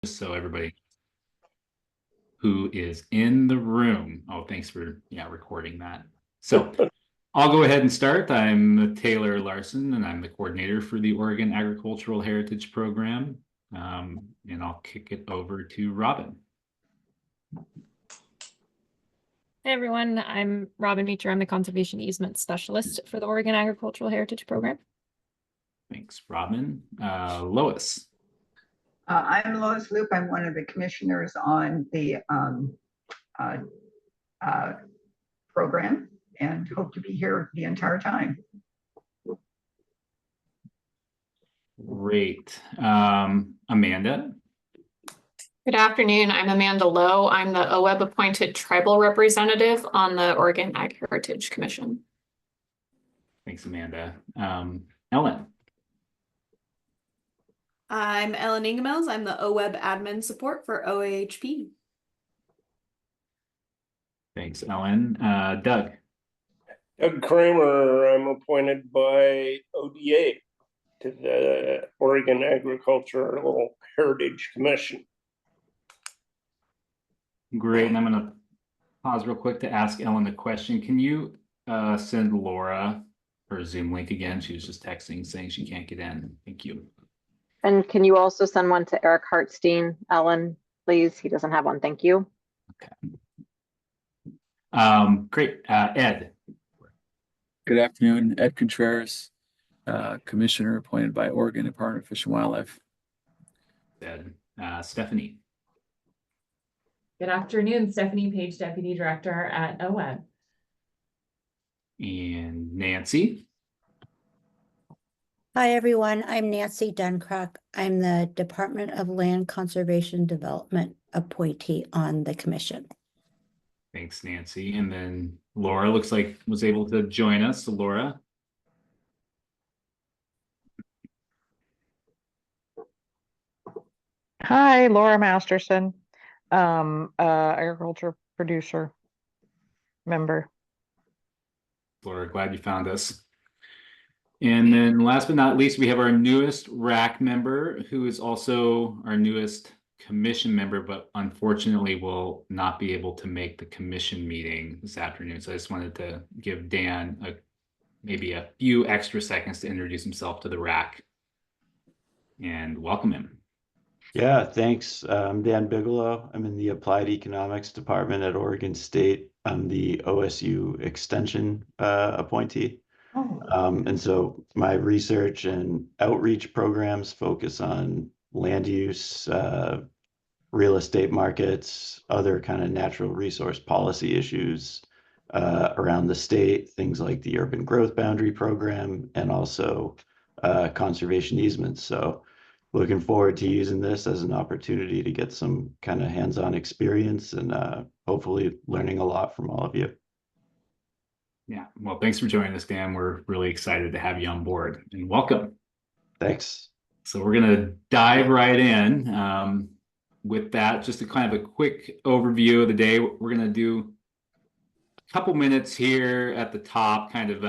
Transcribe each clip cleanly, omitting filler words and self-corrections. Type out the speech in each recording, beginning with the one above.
just so everybody who is in the room. Oh, thanks for recording that. So I'll go ahead and start. I'm Taylor Larson, and I'm the coordinator for the Oregon Agricultural Heritage Program. And I'll kick it over to Robin. Hey everyone, I'm Robin Meacher. I'm the Conservation Easement Specialist for the Oregon Agricultural Heritage Program. Thanks, Robin. Lois. I'm Lois Loop. I'm one of the commissioners on the program and hope to be here the entire time. Great. Amanda. Good afternoon. I'm Amanda Lowe. I'm the OAHP appointed tribal representative on the Oregon Ag Heritage Commission. Thanks, Amanda. Ellen. I'm Ellen Ingemels. I'm the OWeb admin support for OAHP. Thanks, Ellen. Doug. Doug Kramer. I'm appointed by ODA to the Oregon Agricultural Heritage Commission. Great. And I'm going to pause real quick to ask Ellen a question. Can you send Laura her Zoom link again? She was just texting saying she can't get in. Thank you. And can you also send one to Eric Hartstein, Ellen, please? He doesn't have one. Thank you. Okay. Great. Ed. Good afternoon. Ed Contreras, Commissioner appointed by Oregon Department of Fish and Wildlife. Ed. Stephanie. Good afternoon. Stephanie Page, Deputy Director at OWeb. And Nancy. Hi, everyone. I'm Nancy Duncrock. I'm the Department of Land Conservation Development appointee on the commission. Thanks, Nancy. And then Laura looks like was able to join us. So Laura. Hi, Laura Masterson, agriculture producer member. Laura, glad you found us. And then last but not least, we have our newest RAC member, who is also our newest commission member, but unfortunately will not be able to make the commission meeting this afternoon. So I just wanted to give Dan maybe a few extra seconds to introduce himself to the RAC and welcome him. Yeah, thanks. I'm Dan Bigelow. I'm in the Applied Economics Department at Oregon State. I'm the OSU Extension appointee. And so my research and outreach programs focus on land use, real estate markets, other kind of natural resource policy issues around the state, things like the Urban Growth Boundary Program, and also conservation easements. So looking forward to using this as an opportunity to get some kind of hands-on experience and hopefully learning a lot from all of you. Yeah, well, thanks for joining us, Dan. We're really excited to have you on board and welcome. Thanks. So we're going to dive right in. With that, just a kind of a quick overview of the day. We're going to do a couple minutes here at the top, kind of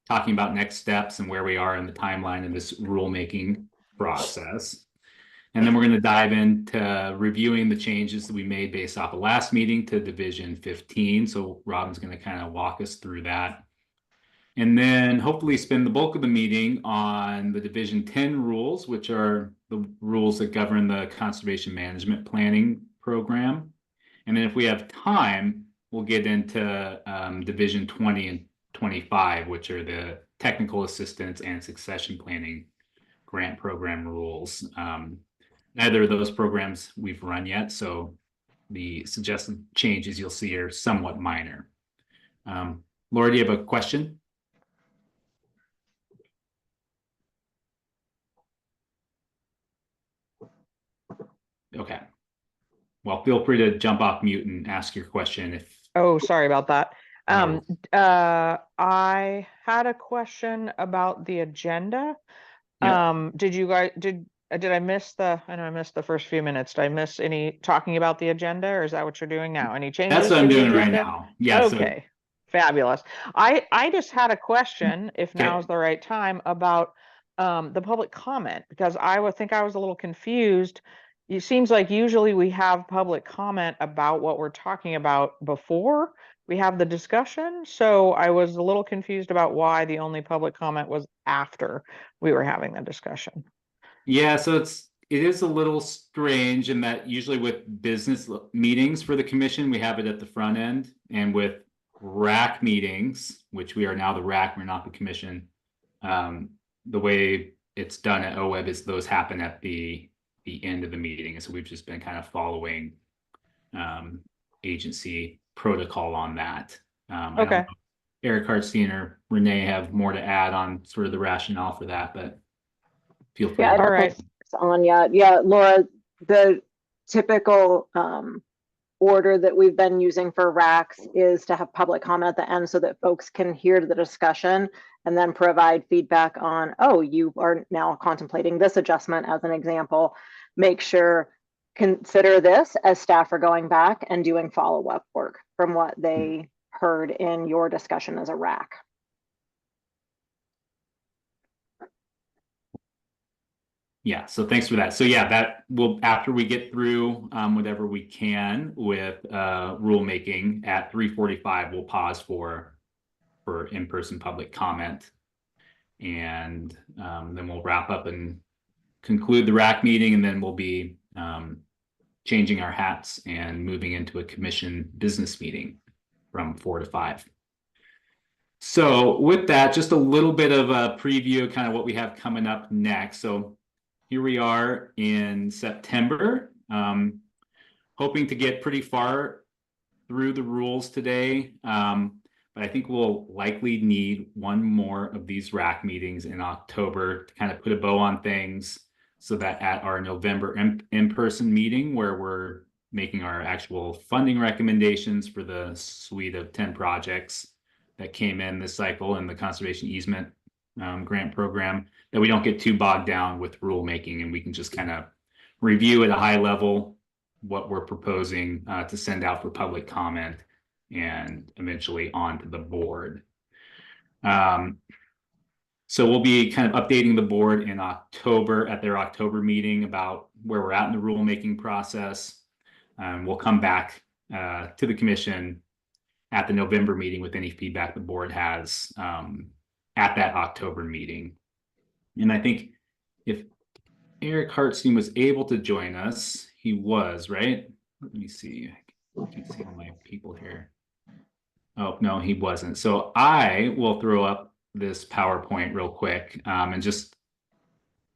talking about next steps and where we are in the timeline of this rulemaking process. And then we're going to dive into reviewing the changes that we made based off of last meeting to Division 15. So Robin's going to kind of walk us through that. And then hopefully spend the bulk of the meeting on the Division 10 rules, which are the rules that govern the Conservation Management Planning Program. And then if we have time, we'll get into Division 20 and 25, which are the Technical Assistance and Succession Planning Grant Program rules. Neither of those programs we've run yet, so the suggested changes you'll see are somewhat minor. Laura, do you have a question? Okay. Well, feel free to jump off mute and ask your question if. Oh, sorry about that. I had a question about the agenda. Yep. Did I miss I know I missed the first few minutes. Did I miss any talking about the agenda, or is that what you're doing now? Any changes? That's what I'm doing right now. Yeah. Okay. Fabulous. I just had a question, if now is the right time, about the public comment, because I would think I was a little confused. it seems like usually we have public comment about what we're talking about before we have the discussion. So I was a little confused about why the only public comment was after we were having the discussion. Yeah, so it is a little strange in that usually with business meetings for the commission, we have it at the front end, and with RAC meetings, which we are now the RAC, we're not the commission. The way it's done at OWEB is those happen at the end of the meeting. And so we've just been kind of following agency protocol on that. I don't Okay. know if Eric Hartstein or Renee have more to add on sort of the rationale for that, but feel free. Yeah, I to- don't All right. think it's on yet. Yeah, Laura, the typical order that we've been using for RACs is to have public comment at the end so that folks can hear the discussion and then provide feedback on, oh, you are now contemplating this adjustment as an example. Make sure, consider this as staff are going back and doing follow-up work from what they heard in your discussion as a RAC. Yeah, so thanks for that. So yeah, that will, after we get through whatever we can with rulemaking at 3:45, we'll pause for in-person public comment. And then we'll wrap up and conclude the RAC meeting, and then we'll be changing our hats and moving into a commission business meeting from 4 to 5. So with that, just a little bit of a preview of kind of what we have coming up next. So here we are in September, hoping to get pretty far through the rules today. But I think we'll likely need one more of these RAC meetings in October to kind of put a bow on things so that at our November in-person meeting, where we're making our actual funding recommendations for the suite of 10 projects that came in this cycle in the conservation easement grant program, that we don't get too bogged down with rulemaking, and we can just kind of review at a high level what we're proposing to send out for public comment and eventually onto the board. So we'll be kind of updating the board in October at their October meeting about where we're at in the rulemaking process. We'll come back to the commission at the November meeting with any feedback the board has at that October meeting. And I think if Eric Hartstein was able to join us, he was, right? Let me see. I can see all my people here. Oh, no, he wasn't. So I will throw up this PowerPoint real quick and just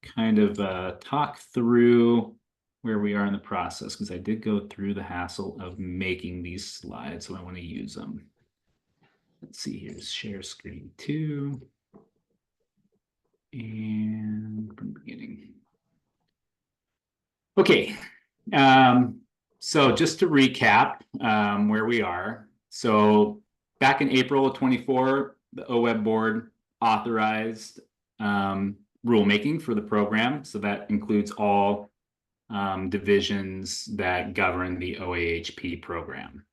kind of talk through where we are in the process, because I did go through the hassle of making these slides, so I want to use them. Let's see, here's share screen 2. And from the beginning. Okay, so just to recap where we are. So back in April of 24, the OWEB board authorized rulemaking for the program. So that includes all divisions that govern the OAHP program.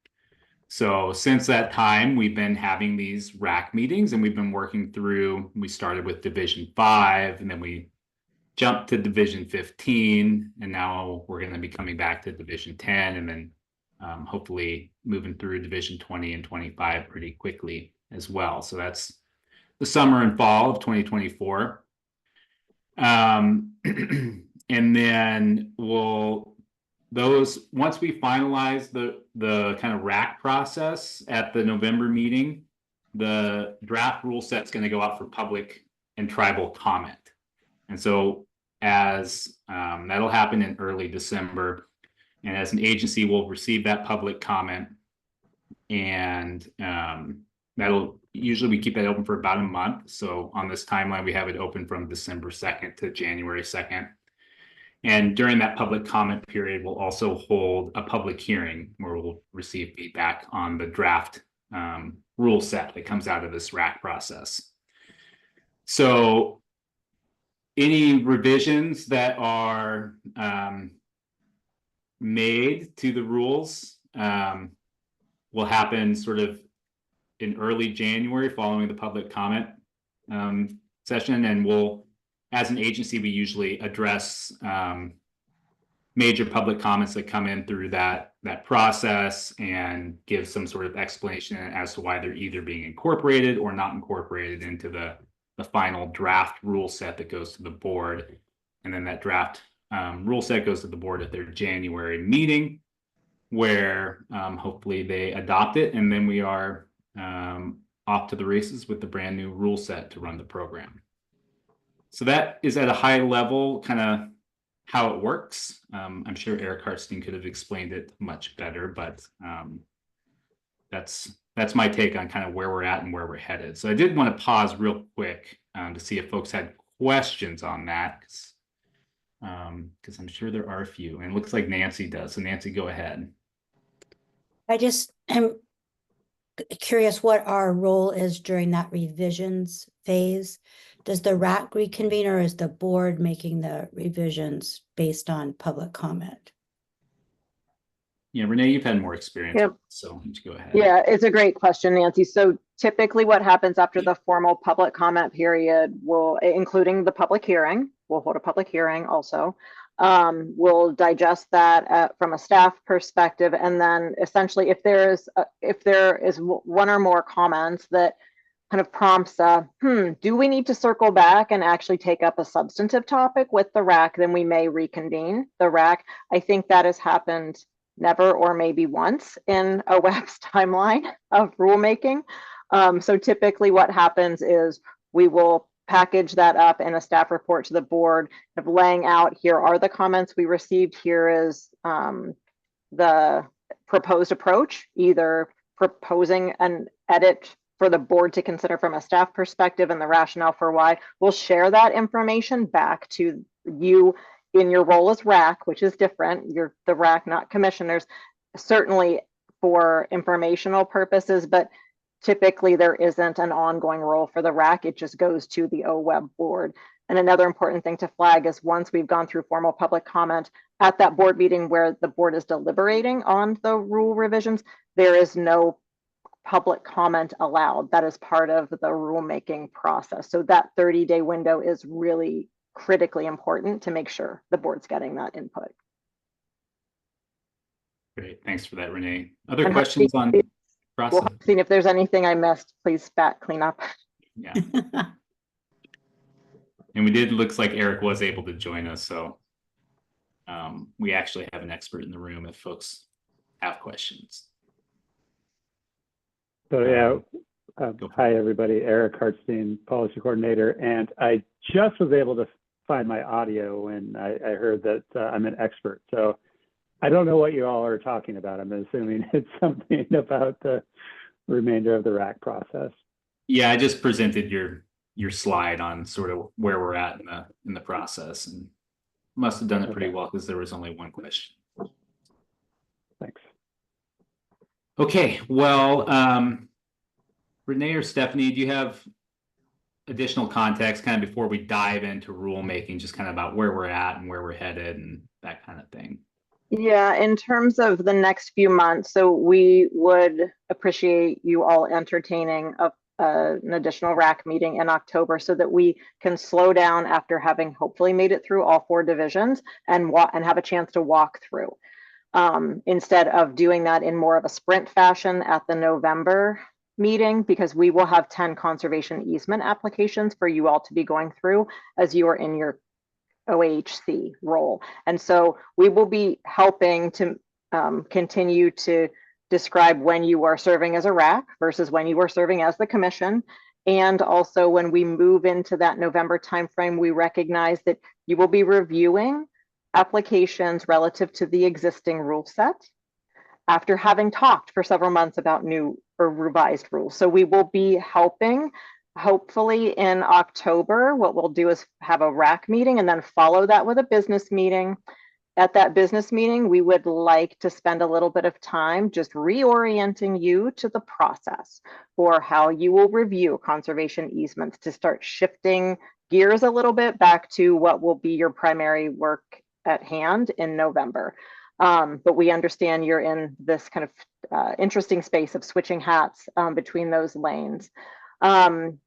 So since that time, we've been having these RAC meetings, and we've been working through, we started with Division 5, and then we jumped to Division 15, and now we're going to be coming back to Division 10, and then hopefully moving through Division 20 and 25 pretty quickly as well. So that's the summer and fall of 2024. And then once we finalize the kind of RAC process at the November meeting, the draft rule set's going to go out for public and tribal comment. And so as that'll happen in early December, and as an agency, we'll receive that public comment, and that'll usually, we keep that open for about a month. So on this timeline, we have it open from December 2nd to January 2nd. And during that public comment period, we'll also hold a public hearing where we'll receive feedback on the draft rule set that comes out of this RAC process. So any revisions that are made to the rules will happen sort of in early January following the public comment session, and we'll, as an agency, we usually address major public comments that come in through that process and give some sort of explanation as to why they're either being incorporated or not incorporated into the final draft rule set that goes to the board. And then that draft rule set goes to the board at their January meeting, where hopefully they adopt it, and then we are off to the races with the brand new rule set to run the program. So that is at a high level kind of how it works. I'm sure Eric Hartstein could have explained it much better, but that's my take on kind of where we're at and where we're headed. So I did want to pause real quick to see if folks had questions on that, because I'm sure there are a few, and it looks like Nancy does. So Nancy, go ahead. I just am curious what our role is during that revisions phase. Does the RAC reconvene, or is the board making the revisions based on public comment? Yeah, Renee, you've had more experience, Yep. so you go ahead. Yeah, it's a great question, Nancy. So typically what happens after the formal public comment period will, including the public hearing, we'll hold a public hearing also. We'll digest that from a staff perspective, and then essentially if there is one or more comments that kind of prompts do we need to circle back and actually take up a substantive topic with the RAC, then we may reconvene the RAC. I think that has happened never or maybe once in OAHP's timeline of rulemaking. So typically what happens is we will package that up in a staff report to the board of laying out, here are the comments we received, here is the proposed approach, either proposing an edit for the board to consider from a staff perspective and the rationale for why. We'll share that information back to you in your role as RAC, which is different. You're the RAC, not commissioners, certainly for informational purposes, but typically there isn't an ongoing role for the RAC. It just goes to the OWEB board. And another important thing to flag is once we've gone through formal public comment at that board meeting where the board is deliberating on the rule revisions, there is no public comment allowed. That is part of the rulemaking process. So that 30-day window is really critically important to make sure the board's getting that input. Great, thanks for that, Renee. Other questions on process? We'll see if there's anything I missed. Please clean up. Yeah. And looks like Eric was able to join us, so we actually have an expert in the room if folks have questions. So yeah, hi everybody, Eric Hartstein, policy coordinator, and I just was able to find my audio when I heard that I'm an expert. So I don't know what you all are talking about. I'm assuming it's something about the remainder of the RAC process. Yeah, I just presented your slide on sort of where we're at in the process, and must have done it pretty well because there was only one question. Thanks. Okay, well, Renee or Stephanie, do you have additional context kind of before we dive into rulemaking, just kind of about where we're at and where we're headed and that kind of thing? Yeah, in terms of the next few months, so we would appreciate you all entertaining an additional RAC meeting in October so that we can slow down after having hopefully made it through all 4 divisions and have a chance to walk through. Instead of doing that in more of a sprint fashion at the November meeting, because we will have 10 conservation easement applications for you all to be going through as you are in your OAHC role. And so we will be helping to continue to describe when you are serving as a RAC versus when you are serving as the commission. And also when we move into that November timeframe, we recognize that you will be reviewing applications relative to the existing rule set after having talked for several months about new or revised rules. So we will be helping, hopefully in October. What we'll do is have a RAC meeting and then follow that with a business meeting. At that business meeting, we would like to spend a little bit of time just reorienting you to the process for how you will review conservation easements, to start shifting gears a little bit back to what will be your primary work at hand in November. But we understand you're in this kind of interesting space of switching hats between those lanes. And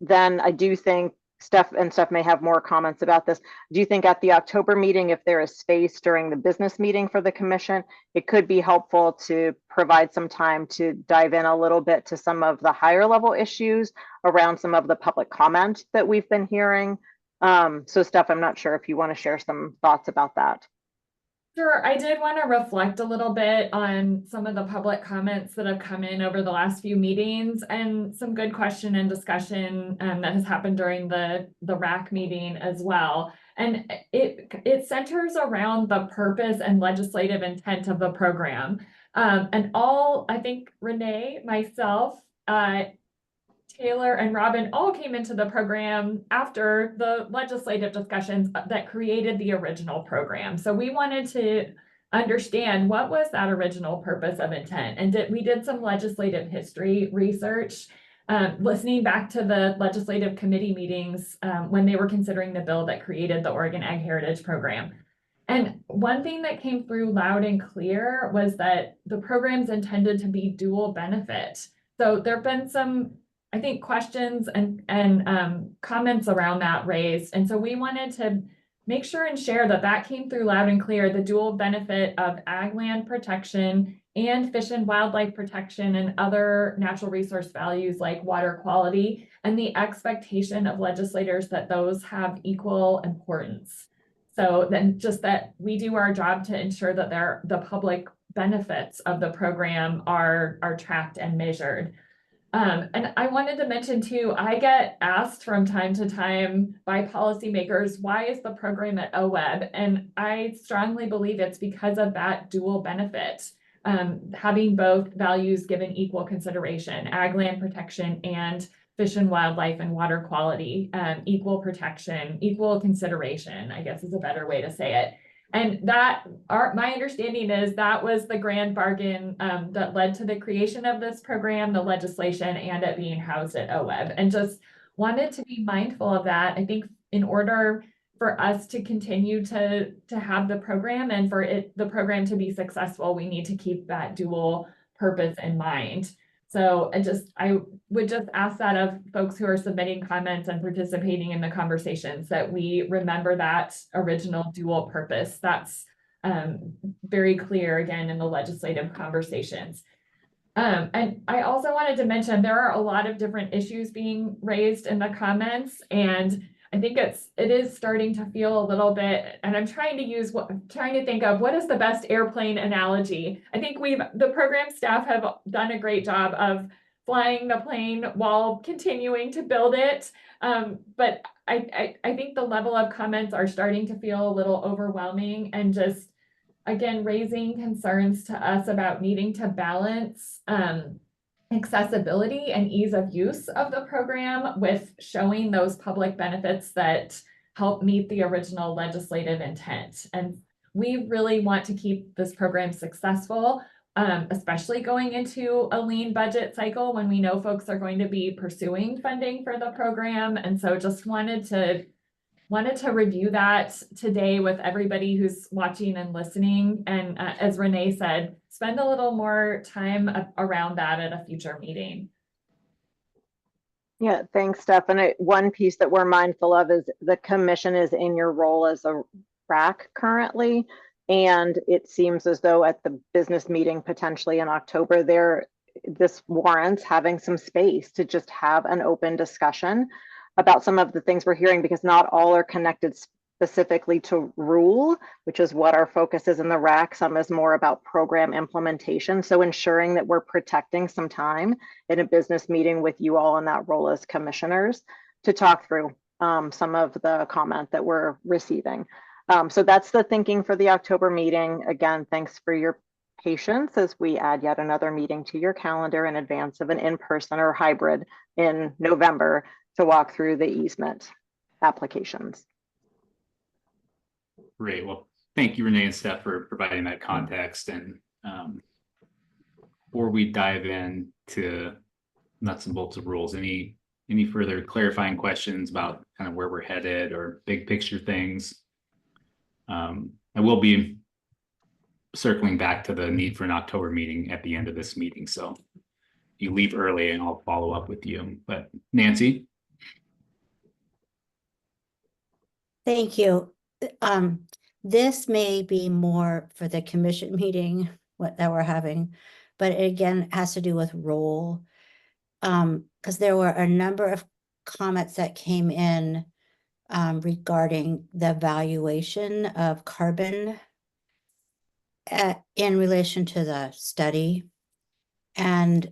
then I do think Steph may have more comments about this. Do you think at the October meeting, if there is space during the business meeting for the commission, it could be helpful to provide some time to dive in a little bit to some of the higher level issues around some of the public comment that we've been hearing? So Steph, I'm not sure if you want to share some thoughts about that. Sure, I did want to reflect a little bit on some of the public comments that have come in over the last few meetings and some good question and discussion that has happened during the RAC meeting as well. And it centers around the purpose and legislative intent of the program. And I think Renee, myself, Taylor and Robin all came into the program after the legislative discussions that created the original program. So we wanted to understand what was that original purpose of intent. And we did some legislative history research, listening back to the legislative committee meetings when they were considering the bill that created the Oregon Ag Heritage Program. And one thing that came through loud and clear was that the program's intended to be dual benefit. So there have been some, I think, questions and comments around that raised. And so we wanted to make sure and share that came through loud and clear, the dual benefit of ag land protection and fish and wildlife protection and other natural resource values like water quality, and the expectation of legislators that those have equal importance. So then just that we do our job to ensure that the public benefits of the program are tracked and measured. And I wanted to mention too, I get asked from time to time by policymakers, why is the program at OWEB? And I strongly believe it's because of that dual benefit, having both values given equal consideration, ag land protection and fish and wildlife and water quality, equal protection, equal consideration, I guess is a better way to say it. And my understanding is that was the grand bargain that led to the creation of this program, the legislation, and it being housed at OWEB. And just wanted to be mindful of that. I think in order for us to continue to have the program and for the program to be successful, we need to keep that dual purpose in mind. So I would just ask that of folks who are submitting comments and participating in the conversations, that we remember that original dual purpose. That's very clear again in the legislative conversations. And I also wanted to mention there are a lot of different issues being raised in the comments, and I think it is starting to feel a little bit, and I'm trying to think of what is the best airplane analogy. I think the program staff have done a great job of flying the plane while continuing to build it. But I think the level of comments are starting to feel a little overwhelming, and just, again, raising concerns to us about needing to balance accessibility and ease of use of the program with showing those public benefits that help meet the original legislative intent. And we really want to keep this program successful, especially going into a lean budget cycle when we know folks are going to be pursuing funding for the program. And so just wanted to review that today with everybody who's watching and listening. And as Renee said, spend a little more time around that at a future meeting. Yeah, thanks, Steph. And one piece that we're mindful of is the commission is in your role as a RAC currently. And it seems as though at the business meeting potentially in October, this warrants having some space to just have an open discussion about some of the things we're hearing, because not all are connected specifically to rule, which is what our focus is in the RAC. Some is more about program implementation. So ensuring that we're protecting some time in a business meeting with you all in that role as commissioners to talk through some of the comment that we're receiving. So that's the thinking for the October meeting. Again, thanks for your patience as we add yet another meeting to your calendar in advance of an in-person or hybrid in November to walk through the easement applications. Great. Well, thank you, Renee and Steph, for providing that context. And before we dive into nuts and bolts of rules, any further clarifying questions about kind of where we're headed or big picture things? I will be circling back to the need for an October meeting at the end of this meeting. So you leave early and I'll follow up with you. But Nancy? Thank you. This may be more for the commission meeting that we're having, but it again has to do with role. Because there were a number of comments that came in regarding the valuation of carbon in relation to the study. And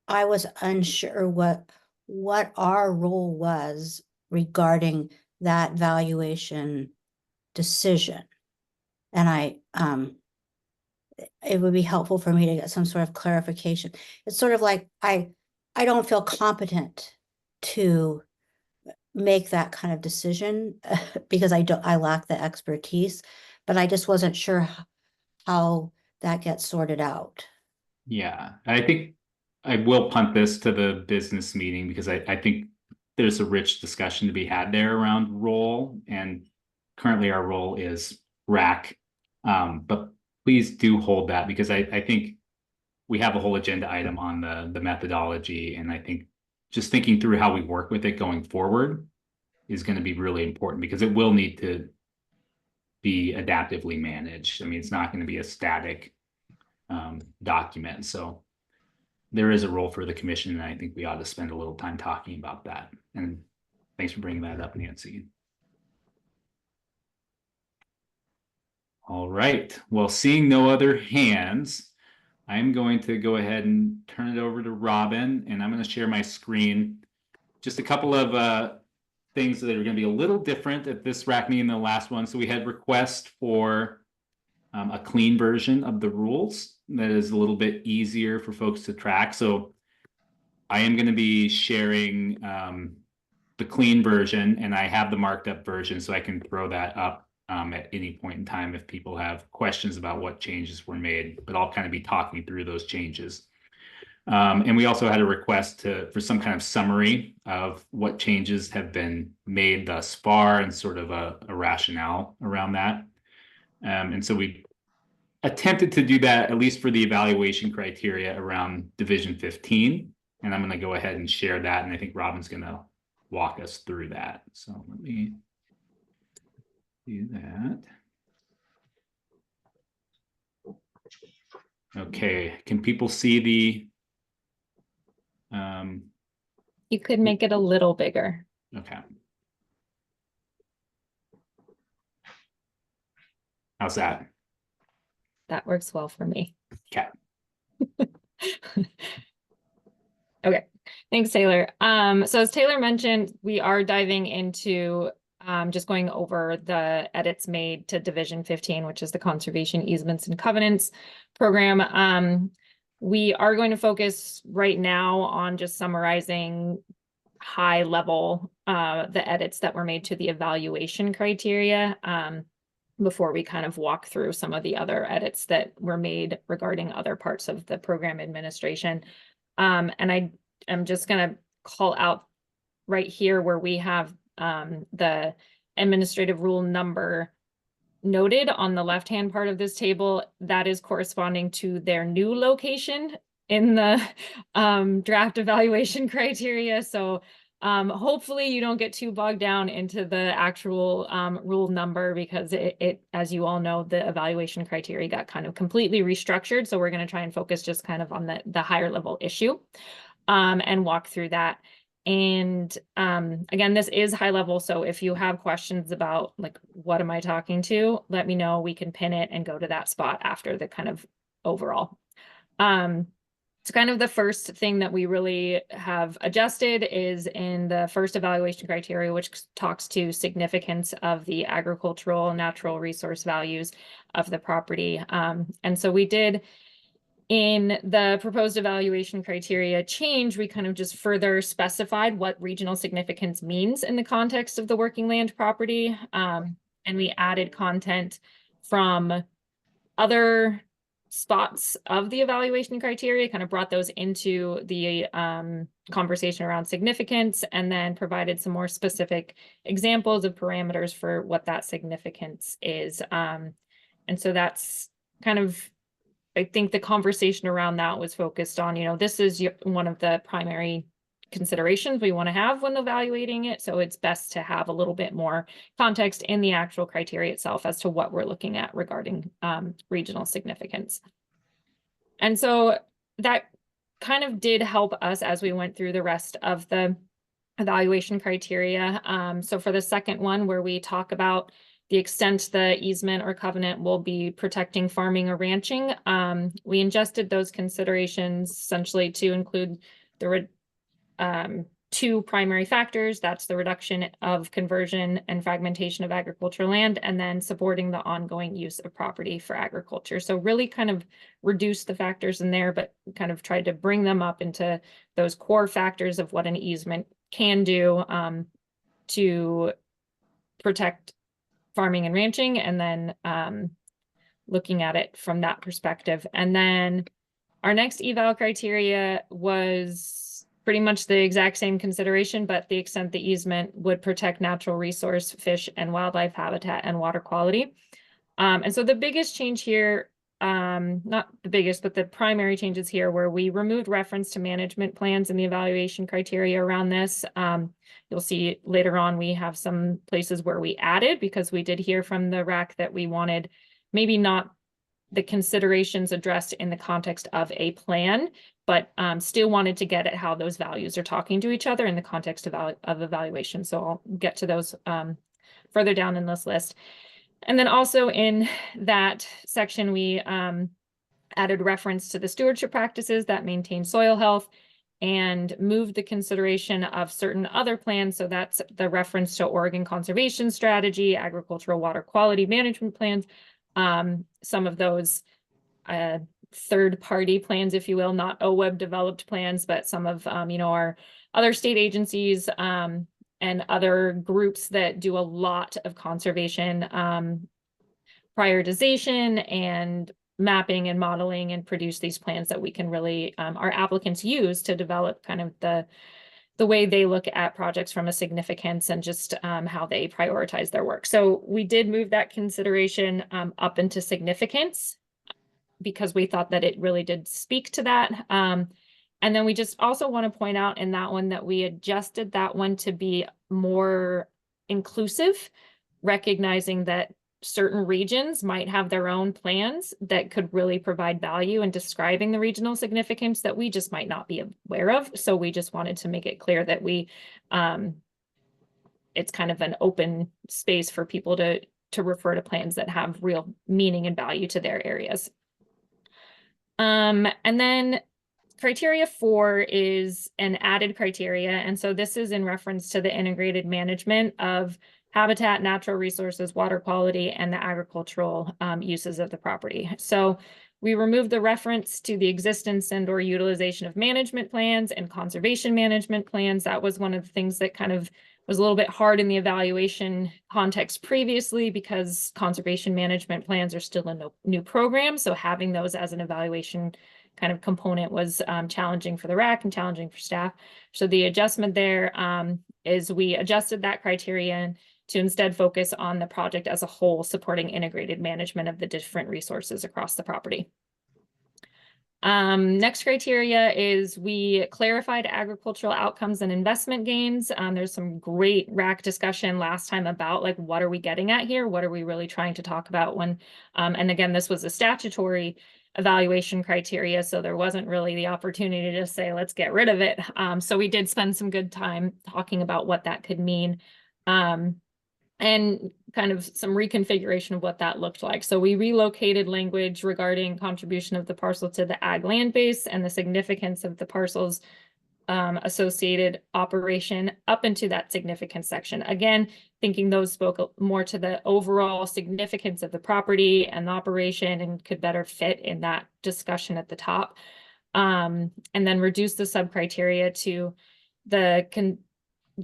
I was unsure what our role was regarding that valuation decision. And it would be helpful for me to get some sort of clarification. It's sort of like I don't feel competent to make that kind of decision because I lack the expertise, but I just wasn't sure how that gets sorted out. Yeah, I think I will punt this to the business meeting because I think there's a rich discussion to be had there around role, and currently our role is RAC. But please do hold that because I think we have a whole agenda item on the methodology, and I think just thinking through how we work with it going forward is going to be really important because it will need to be adaptively managed. I mean, it's not going to be a static document. So there is a role for the commission, and I think we ought to spend a little time talking about that. And thanks for bringing that up, Nancy. All right. Well, seeing no other hands, I'm going to go ahead and turn it over to Robin, and I'm going to share my screen. Just a couple of things that are going to be a little different at this RAC meeting than the last one. So we had requests for a clean version of the rules that is a little bit easier for folks to track. So I am going to be sharing the clean version, and I have the marked up version, so I can throw that up at any point in time if people have questions about what changes were made, but I'll kind of be talking through those changes. And we also had a request for some kind of summary of what changes have been made thus far and sort of a rationale around that. And so we attempted to do that, at least for the evaluation criteria around Division 15. And I'm going to go ahead and share that. And I think Robin's going to walk us through that. So let me do that. Okay, can people see the you could make it a little bigger. Okay. How's that? That works well for me. Okay. Okay, thanks, Taylor. So as Taylor mentioned, we are diving into just going over the edits made to Division 15, which is the Conservation Easements and Covenants program. We are going to focus right now on just summarizing high level the edits that were made to the evaluation criteria before we kind of walk through some of the other edits that were made regarding other parts of the program administration. And I am just going to call out right here where we have the administrative rule number noted on the left-hand part of this table. That is corresponding to their new location in the draft evaluation criteria. So hopefully you don't get too bogged down into the actual rule number, because it, as you all know, the evaluation criteria got kind of completely restructured. So we're going to try and focus just kind of on the higher level issue and walk through that. And again, this is high level. So if you have questions about like, what am I talking to, let me know. We can pin it and go to that spot after the kind of overall. So kind of the first thing that we really have adjusted is in the first evaluation criteria, which talks to significance of the agricultural and natural resource values of the property. And so we did, in the proposed evaluation criteria change, we kind of just further specified what regional significance means in the context of the working land property. And we added content from other spots of the evaluation criteria, kind of brought those into the conversation around significance, and then provided some more specific examples of parameters for what that significance is. And so that's kind of, I think the conversation around that was focused on, you know, this is one of the primary considerations we want to have when evaluating it. So it's best to have a little bit more context in the actual criteria itself as to what we're looking at regarding regional significance. And so that kind of did help us as we went through the rest of the evaluation criteria. So for the second one, where we talk about the extent the easement or covenant will be protecting farming or ranching, we ingested those considerations essentially to include the two primary factors. That's the reduction of conversion and fragmentation of agricultural land, and then supporting the ongoing use of property for agriculture. So really kind of reduce the factors in there, but kind of tried to bring them up into those core factors of what an easement can do to protect farming and ranching, and then looking at it from that perspective. And then our next eval criteria was pretty much the exact same consideration, but the extent the easement would protect natural resource, fish and wildlife habitat and water quality. And so the biggest change here, not the biggest, but the primary changes here where we removed reference to management plans and the evaluation criteria around this. You'll see later on, we have some places where we added, because we did hear from the RAC that we wanted maybe not the considerations addressed in the context of a plan, but still wanted to get at how those values are talking to each other in the context of evaluation. So I'll get to those further down in this list. And then also in that section, we added reference to the stewardship practices that maintain soil health and moved the consideration of certain other plans. So that's the reference to Oregon Conservation Strategy, agricultural water quality management plans, some of those third-party plans, if you will, not OWEB developed plans, but some of our other state agencies and other groups that do a lot of conservation prioritization and mapping and modeling and produce these plans that we can really, our applicants use to develop kind of the way they look at projects from a significance and just how they prioritize their work. So we did move that consideration up into significance because we thought that it really did speak to that. And then we just also want to point out in that one that we adjusted that one to be more inclusive, recognizing that certain regions might have their own plans that could really provide value in describing the regional significance that we just might not be aware of. So we just wanted to make it clear that we, it's kind of an open space for people to refer to plans that have real meaning and value to their areas. And then criteria 4 is an added criteria. And so this is in reference to the integrated management of habitat, natural resources, water quality, and the agricultural uses of the property. So we removed the reference to the existence and or utilization of management plans and conservation management plans. That was one of the things that kind of was a little bit hard in the evaluation context previously because conservation management plans are still a new program. So having those as an evaluation kind of component was challenging for the RAC and challenging for staff. So the adjustment there is we adjusted that criterion to instead focus on the project as a whole, supporting integrated management of the different resources across the property. Next criteria is we clarified agricultural outcomes and investment gains. There's some great RAC discussion last time about like, what are we getting at here? What are we really trying to talk about when, and again, this was a statutory evaluation criteria, so there wasn't really the opportunity to just say, let's get rid of it. So we did spend some good time talking about what that could mean. And kind of some reconfiguration of what that looked like. So we relocated language regarding contribution of the parcel to the ag land base and the significance of the parcel's associated operation up into that significance section. Again, thinking those spoke more to the overall significance of the property and the operation and could better fit in that discussion at the top. And then reduce the sub-criteria to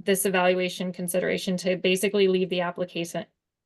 this evaluation consideration to basically leave the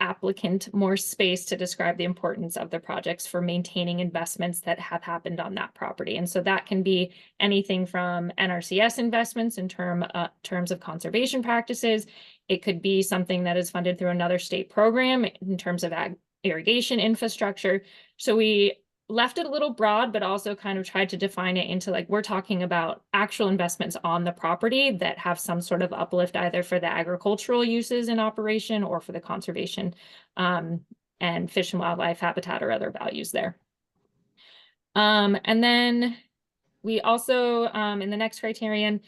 applicant more space to describe the importance of the projects for maintaining investments that have happened on that property. And so that can be anything from NRCS investments in terms of conservation practices. It could be something that is funded through another state program in terms of ag irrigation infrastructure. So we left it a little broad, but also kind of tried to define it into like, we're talking about actual investments on the property that have some sort of uplift either for the agricultural uses in operation or for the conservation and fish and wildlife habitat or other values there. And then we also, in the next criterion,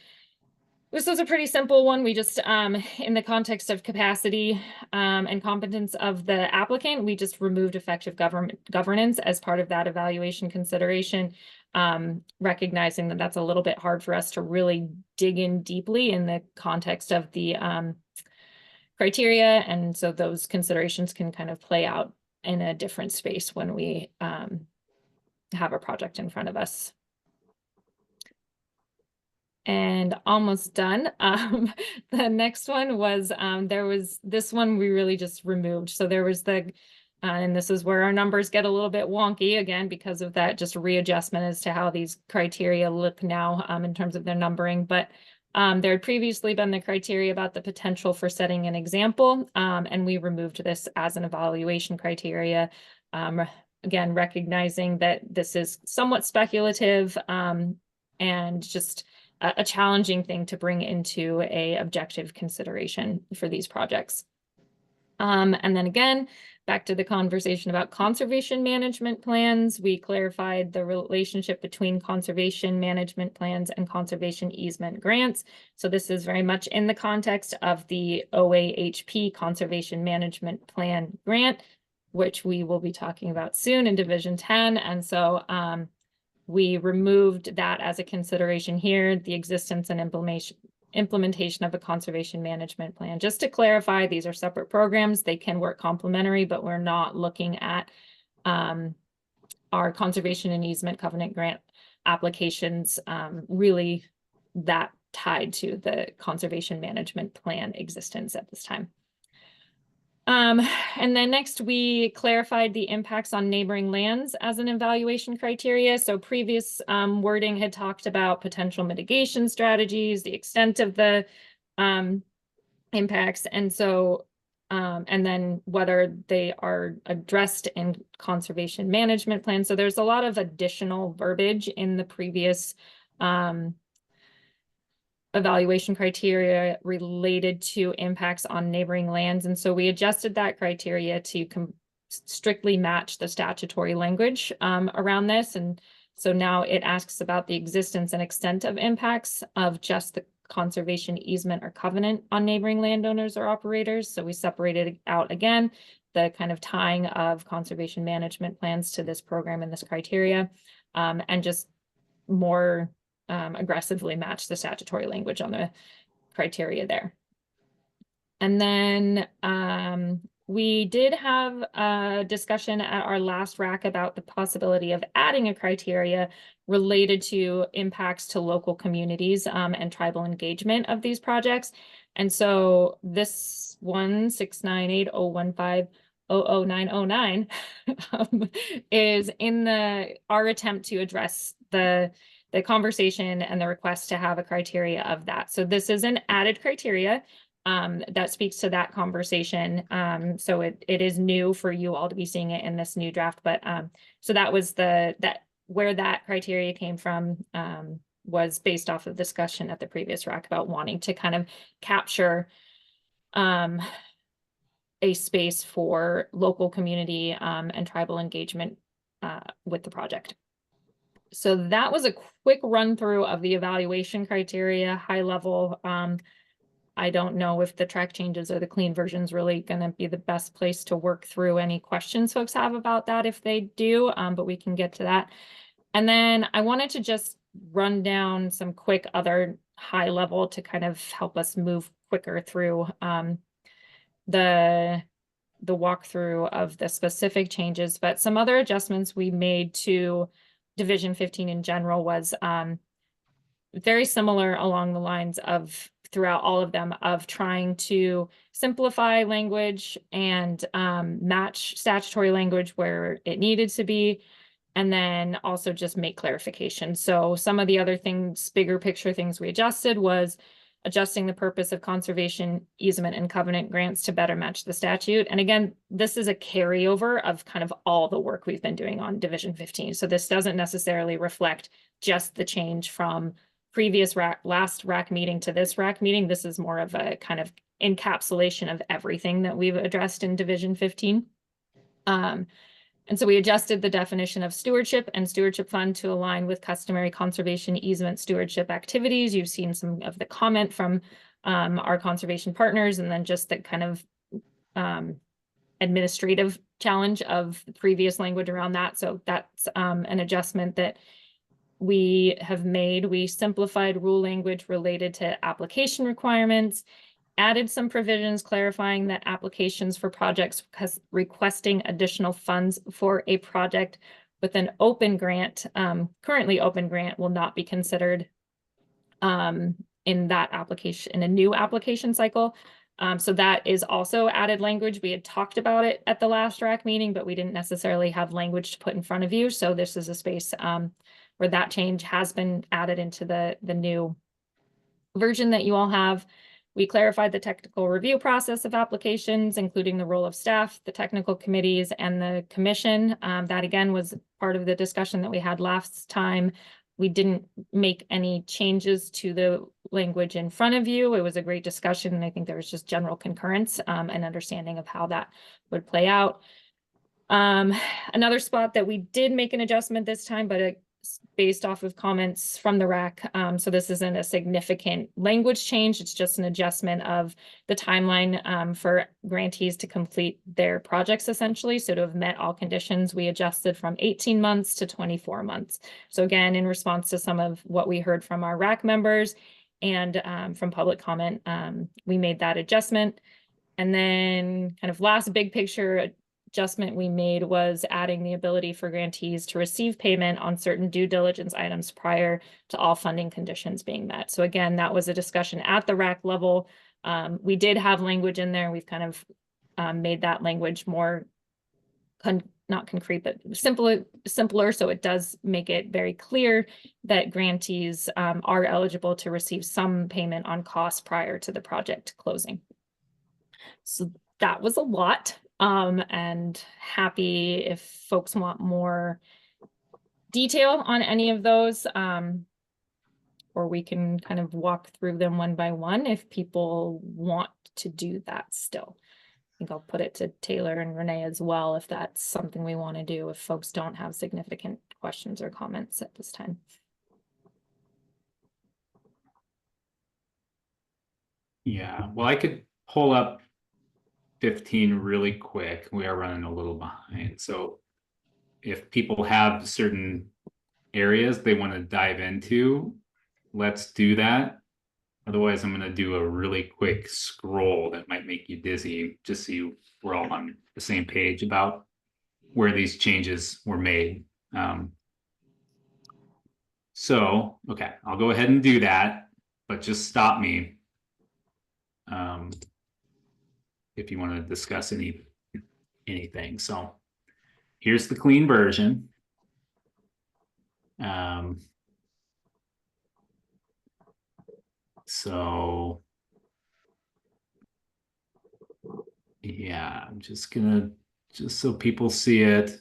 this was a pretty simple one. We just, in the context of capacity and competence of the applicant, we just removed effective governance as part of that evaluation consideration, recognizing that that's a little bit hard for us to really dig in deeply in the context of the criteria. And so those considerations can kind of play out in a different space when we have a project in front of us. And almost done. The next one was, there was this one we really just removed. So there was the, and this is where our numbers get a little bit wonky again, because of that just readjustment as to how these criteria look now in terms of their numbering. But there had previously been the criteria about the potential for setting an example, and we removed this as an evaluation criteria. Again, recognizing that this is somewhat speculative and just a challenging thing to bring into a objective consideration for these projects. And then again, back to the conversation about conservation management plans, we clarified the relationship between conservation management plans and conservation easement grants. So this is very much in the context of the OAHP Conservation Management Plan grant, which we will be talking about soon in Division 10. And so we removed that as a consideration here, the existence and implementation of a conservation management plan. Just to clarify, these are separate programs. They can work complementary, but we're not looking at our conservation and easement covenant grant applications really that tied to the conservation management plan existence at this time. And then next we clarified the impacts on neighboring lands as an evaluation criteria. So previous wording had talked about potential mitigation strategies, the extent of the impacts, and so and then whether they are addressed in conservation management plans. So there's a lot of additional verbiage in the previous evaluation criteria related to impacts on neighboring lands. And so we adjusted that criteria to strictly match the statutory language around this. And so now it asks about the existence and extent of impacts of just the conservation easement or covenant on neighboring landowners or operators. So we separated out again the kind of tying of conservation management plans to this program and this criteria, and just more aggressively match the statutory language on the criteria there. And then we did have a discussion at our last RAC about the possibility of adding a criteria related to impacts to local communities and tribal engagement of these projects. And so this 1698015000909 is in our attempt to address the conversation and the request to have a criteria of that. So this is an added criteria that speaks to that conversation. So it is new for you all to be seeing it in this new draft, but so that was where that criteria came from, was based off of discussion at the previous RAC about wanting to kind of capture a space for local community and tribal engagement with the project. So that was a quick run through of the evaluation criteria, high level. I don't know if the track changes or the clean version is really going to be the best place to work through any questions folks have about that if they do, but we can get to that. And then I wanted to just run down some quick other high level to kind of help us move quicker through the walkthrough of the specific changes, but some other adjustments we made to Division 15 in general was very similar along the lines of throughout all of them of trying to simplify language and match statutory language where it needed to be, and then also just make clarification. So some of the other things, bigger picture things we adjusted was adjusting the purpose of conservation easement and covenant grants to better match the statute. And again, this is a carryover of kind of all the work we've been doing on Division 15. So this doesn't necessarily reflect just the change from previous last RAC meeting to this RAC meeting. This is more of a kind of encapsulation of everything that we've addressed in Division 15. And so we adjusted the definition of stewardship and stewardship fund to align with customary conservation easement stewardship activities. You've seen some of the comment from our conservation partners, and then just the kind of administrative challenge of the previous language around that. So that's an adjustment that we have made. We simplified rule language related to application requirements, added some provisions clarifying that applications for projects requesting additional funds for a project with an open grant, currently open grant, will not be considered in that application, in a new application cycle. So that is also added language. We had talked about it at the last RAC meeting, but we didn't necessarily have language to put in front of you. So this is a space where that change has been added into the new version that you all have. We clarified the technical review process of applications, including the role of staff, the technical committees, and the commission. That again was part of the discussion that we had last time. We didn't make any changes to the language in front of you. It was a great discussion, and I think there was just general concurrence and understanding of how that would play out. Another spot that we did make an adjustment this time, but based off of comments from the RAC. So this isn't a significant language change. It's just an adjustment of the timeline for grantees to complete their projects, essentially. So to have met all conditions, we adjusted from 18 months to 24 months. So again, in response to some of what we heard from our RAC members and from public comment, we made that adjustment. And then kind of last big picture adjustment we made was adding the ability for grantees to receive payment on certain due diligence items prior to all funding conditions being met. So again, that was a discussion at the RAC level. We did have language in there. We've kind of made that language more, not concrete, but simpler. So it does make it very clear that grantees are eligible to receive some payment on costs prior to the project closing. So that was a lot. And happy if folks want more detail on any of those, or we can kind of walk through them one by one if people want to do that still. I think I'll put it to Taylor and Renee as well, if that's something we want to do, if folks don't have significant questions or comments at this time. Yeah, well, I could pull up 15 really quick. We are running a little behind. So if people have certain areas they want to dive into, let's do that. Otherwise, I'm going to do a really quick scroll that might make you dizzy, just so we're all on the same page about where these changes were made. So, okay, I'll go ahead and do that, but just stop me if you want to discuss anything. So here's the clean version. So yeah, I'm just gonna, just so people see it.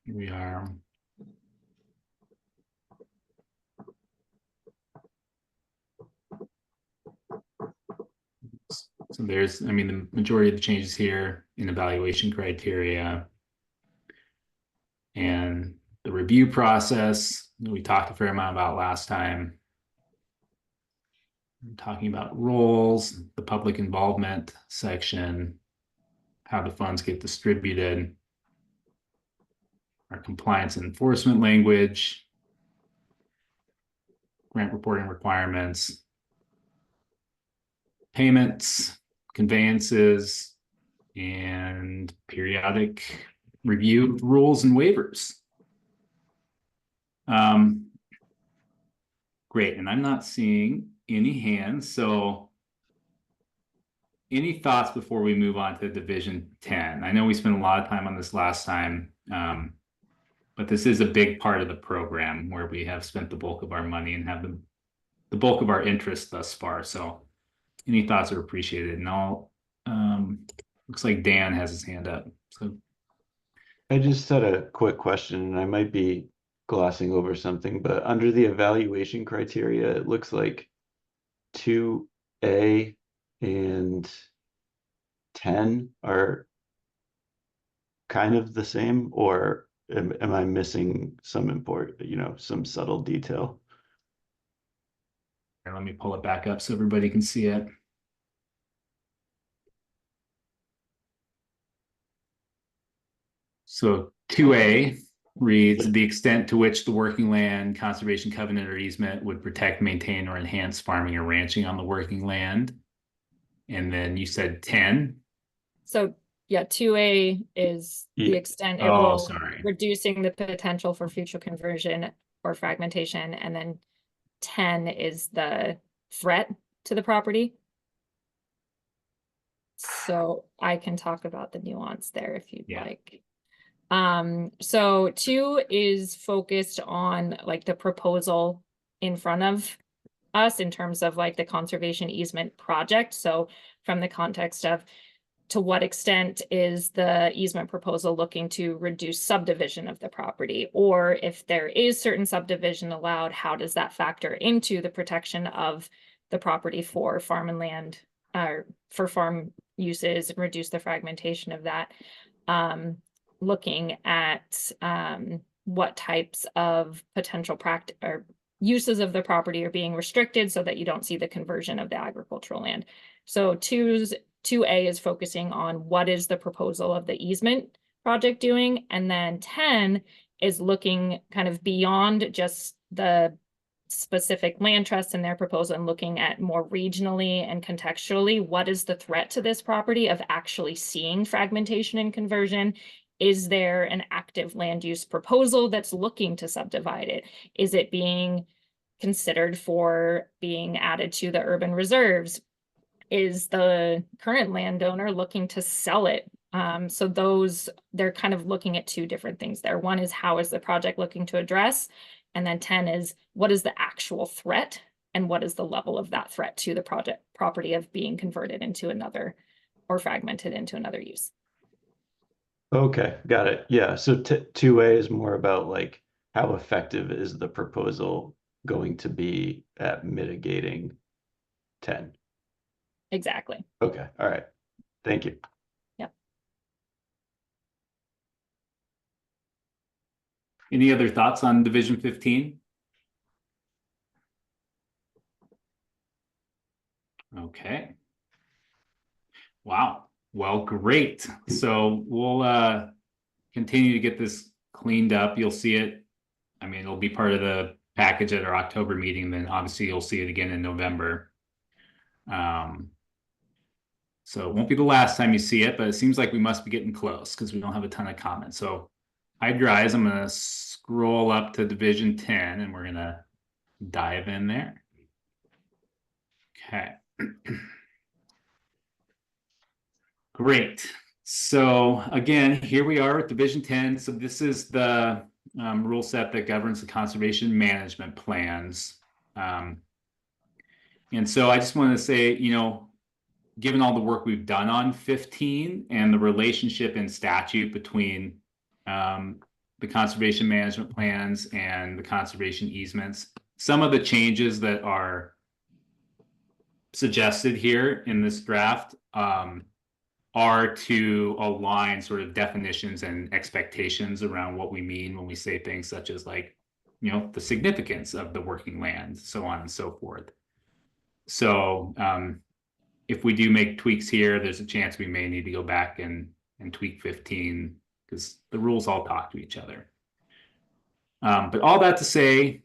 Here we are. So there's, I mean, the majority of the changes here in evaluation criteria and the review process we talked a fair amount about last time. I'm talking about roles, the public involvement section, how the funds get distributed, our compliance and enforcement language, grant reporting requirements, payments, conveyances, and periodic review of rules and waivers. Great, and I'm not seeing any hands, so any thoughts before we move on to Division 10? I know we spent a lot of time on this last time. but this is a big part of the program where we have spent the bulk of our money and have the bulk of our interest thus far. So any thoughts are appreciated. And I'll, looks like Dan has his hand up. So I just had a quick question, and I might be glossing over something, but under the evaluation criteria, it looks like 2A and 10 are kind of the same, or am I missing some some subtle detail? let me pull it back up so everybody can see it. So 2A reads the extent to which the working land conservation covenant or easement would protect, maintain, or enhance farming or ranching on the working land. And then you said 10. So yeah, 2A is the extent it Oh, will sorry. reducing the potential for future conversion or fragmentation. And then 10 is the threat to the property. So I can talk about the nuance there if you'd like. So 2 is focused on like the proposal in front of us in terms of like the conservation easement project. So from the context of to what extent is the easement proposal looking to reduce subdivision of the property? Or if there is certain subdivision allowed, how does that factor into the protection of the property for farm and land, for farm uses and reduce the fragmentation of that? Looking at what types of potential practice or uses of the property are being restricted so that you don't see the conversion of the agricultural land. So 2A is focusing on what is the proposal of the easement project doing, and then 10 is looking kind of beyond just the specific land trusts and their proposal and looking at more regionally and contextually, what is the threat to this property of actually seeing fragmentation and conversion? Is there an active land use proposal that's looking to subdivide it? Is it being considered for being added to the urban reserves? Is the current landowner looking to sell it? So they're kind of looking at two different things there. One is how is the project looking to address? And then 10 is what is the actual threat and what is the level of that threat to the project property of being converted into another or fragmented into another use. Okay, got it. Yeah, so 2A is more about like how effective is the proposal going to be at mitigating 10? Exactly. Okay, all right. Thank you. Yep. Any other thoughts on Division 15? Okay. Wow. Well, great. So we'll continue to get this cleaned up. You'll see it. I mean, it'll be part of the package at our October meeting. Then obviously you'll see it again in November. So it won't be the last time you see it, but it seems like we must be getting close because we don't have a ton of comments. So hide your eyes. I'm going to scroll up to Division 10 and we're going to dive in there. Okay. Great. So again, here we are with Division 10. So this is the rule set that governs the conservation management plans. And so I just want to say, given all the work we've done on 15 and the relationship in statute between the conservation management plans and the conservation easements, some of the changes that are suggested here in this draft are to align sort of definitions and expectations around what we mean when we say things such as like, the significance of the working land, so on and so forth. So if we do make tweaks here, there's a chance we may need to go back and tweak 15 because the rules all talk to each other. But all that to say,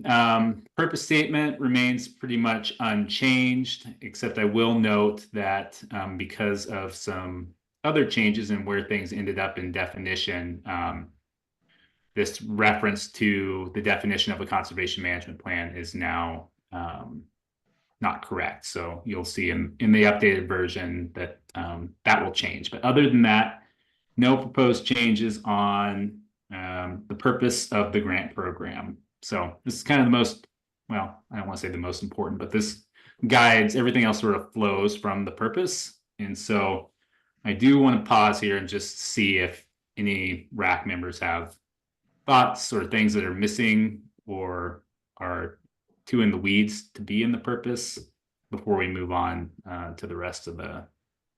purpose statement remains pretty much unchanged, except I will note that because of some other changes in where things ended up in definition, this reference to the definition of a conservation management plan is now not correct. So you'll see in the updated version that that will change. But other than that, no proposed changes on the purpose of the grant program. So this is kind of the most, well, I don't want to say the most important, but this guides everything else, sort of flows from the purpose. And so I do want to pause here and just see if any RAC members have thoughts or things that are missing or are too in the weeds to be in the purpose before we move on to the rest of the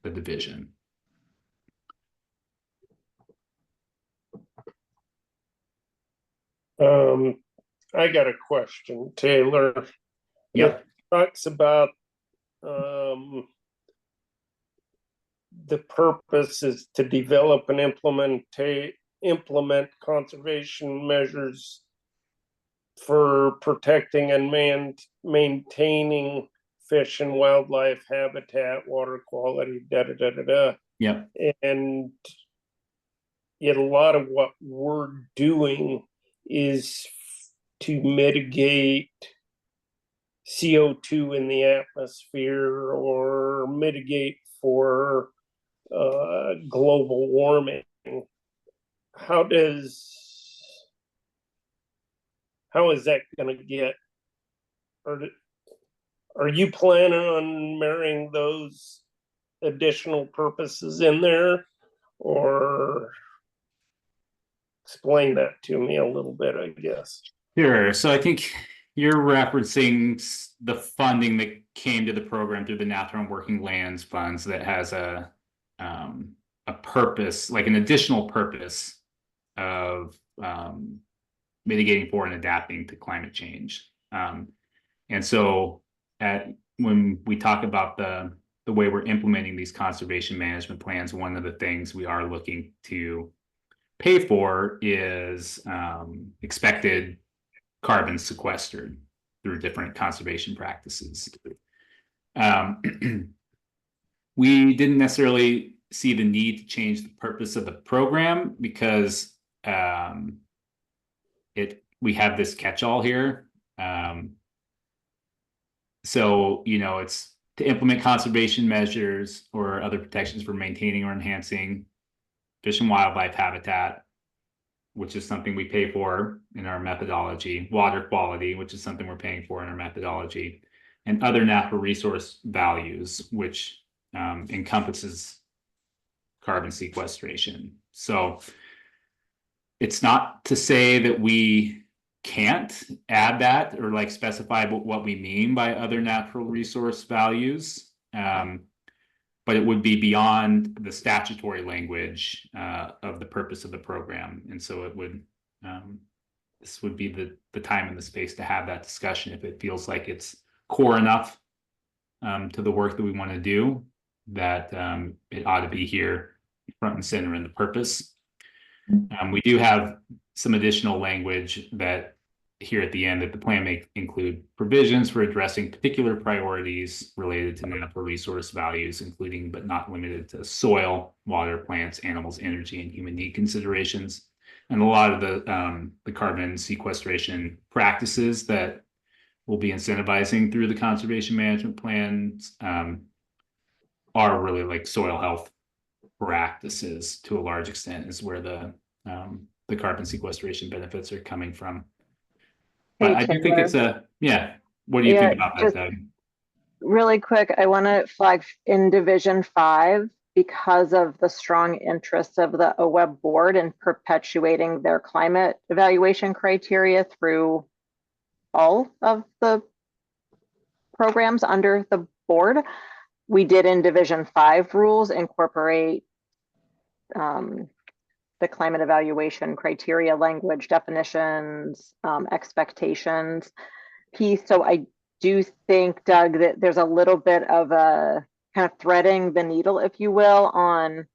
division. I got a question, Taylor. Yep. It talks about the purpose is to develop and implement conservation measures for protecting and maintaining fish and wildlife habitat, water quality, Yep. And yet a lot of what we're doing is to mitigate CO2 in the atmosphere or mitigate for global warming. How is that going to get, or are you planning on marrying those additional purposes in there, or explain that to me a little bit, I guess. Sure. So I think you're referencing the funding that came to the program through the Natural and Working Lands funds that has a purpose, like an additional purpose of mitigating for and adapting to climate change. And so when we talk about the way we're implementing these conservation management plans, one of the things we are looking to pay for is expected carbon sequestered through different conservation practices. We didn't necessarily see the need to change the purpose of the program because we have this catch-all here. So, you know, it's to implement conservation measures or other protections for maintaining or enhancing fish and wildlife habitat, which is something we pay for in our methodology, water quality, which is something we're paying for in our methodology, and other natural resource values, which encompasses carbon sequestration. So it's not to say that we can't add that or like specify what we mean by other natural resource values, but it would be beyond the statutory language of the purpose of the program. And so it would, this would be the time and the space to have that discussion if it feels like it's core enough to the work that we want to do, that it ought to be here front and center in the purpose. We do have some additional language that here at the end that the plan may include provisions for addressing particular priorities related to natural resource values, including but not limited to soil, water, plants, animals, energy, and human need considerations. And a lot of the carbon sequestration practices that we'll be incentivizing through the conservation management plans are really like soil health practices to a large extent, is where the carbon sequestration benefits are coming from. But Hey, I do think Taylor. it's what do you think about that, Doug? Really quick, I want to flag in Division 5, because of the strong interest of the OWEB board in perpetuating their climate evaluation criteria through all of the programs under the board. We did in Division 5 rules incorporate the climate evaluation criteria language, definitions, expectations piece. So I do think, Doug, that there's a little bit of a kind of threading the needle, if you will, on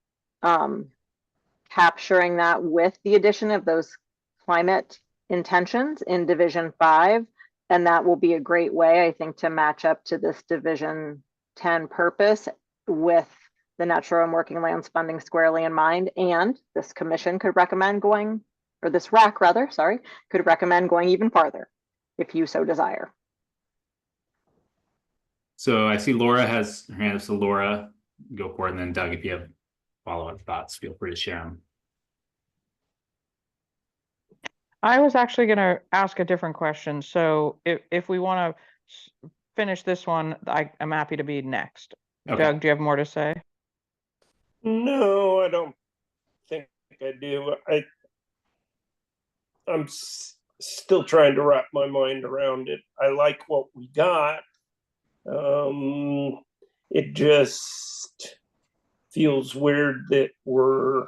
capturing that with the addition of those climate intentions in Division 5. And that will be a great way, I think, to match up to this Division 10 purpose with the Natural and Working Lands funding squarely in mind. And this commission could recommend going, or this RAC rather, sorry, could recommend going even farther if you so desire. So I see Laura has her hand up, so Laura, go for it. And then Doug, if you have follow-up thoughts, feel free to share them. I was actually going to ask a different question. So if we want to finish this one, I'm happy to be next. Okay. Doug, do you have more to say? No, I don't think I do. I'm still trying to wrap my mind around it. I like what we got. It just feels weird that we're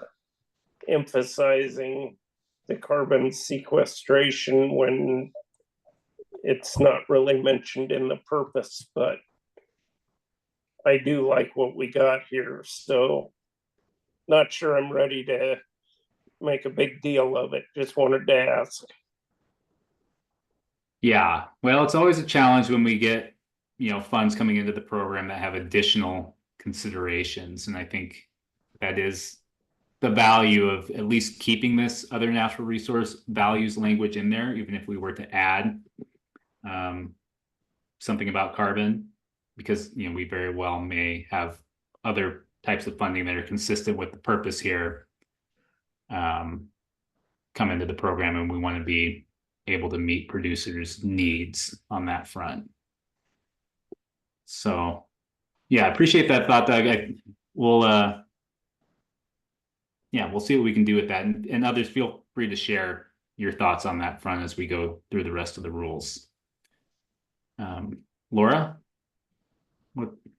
emphasizing the carbon sequestration when it's not really mentioned in the purpose, but I do like what we got here. So not sure I'm ready to make a big deal of it. Just wanted to ask. Yeah, well, it's always a challenge when we get, funds coming into the program that have additional considerations. And I think that is the value of at least keeping this other natural resource values language in there, even if we were to add something about carbon, because, we very well may have other types of funding that are consistent with the purpose here come into the program, and we want to be able to meet producers' needs on that front. So, yeah, I appreciate that thought, Doug. We'll see what we can do with that, and others feel free to share your thoughts on that front as we go through the rest of the rules. Laura?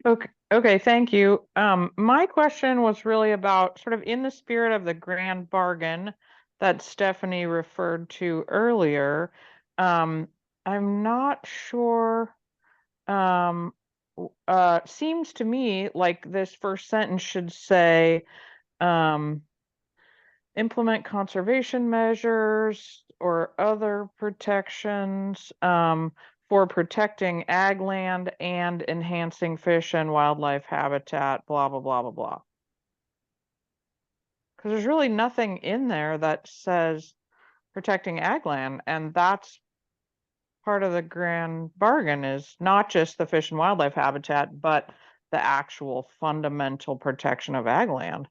Okay, thank you. My question was really about sort of in the spirit of the grand bargain that Stephanie referred to earlier. I'm not sure. Seems to me like this first sentence should say, implement conservation measures or other protections for protecting ag land and enhancing fish and wildlife habitat, blah, blah, blah, blah, blah. Because there's really nothing in there that says protecting ag land, and that's part of the grand bargain, is not just the fish and wildlife habitat, but the actual fundamental protection of ag land.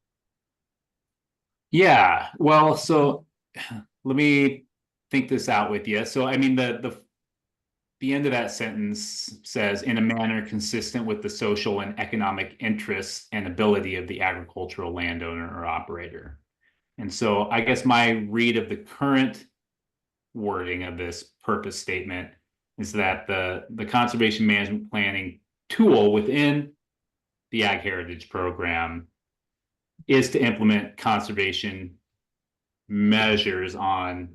Yeah, well, so let me think this out with you. So, I mean, the end of that sentence says, in a manner consistent with the social and economic interests and ability of the agricultural landowner or operator. And so I guess my read of the current wording of this purpose statement is that the conservation management planning tool within the Ag Heritage Program is to implement conservation measures on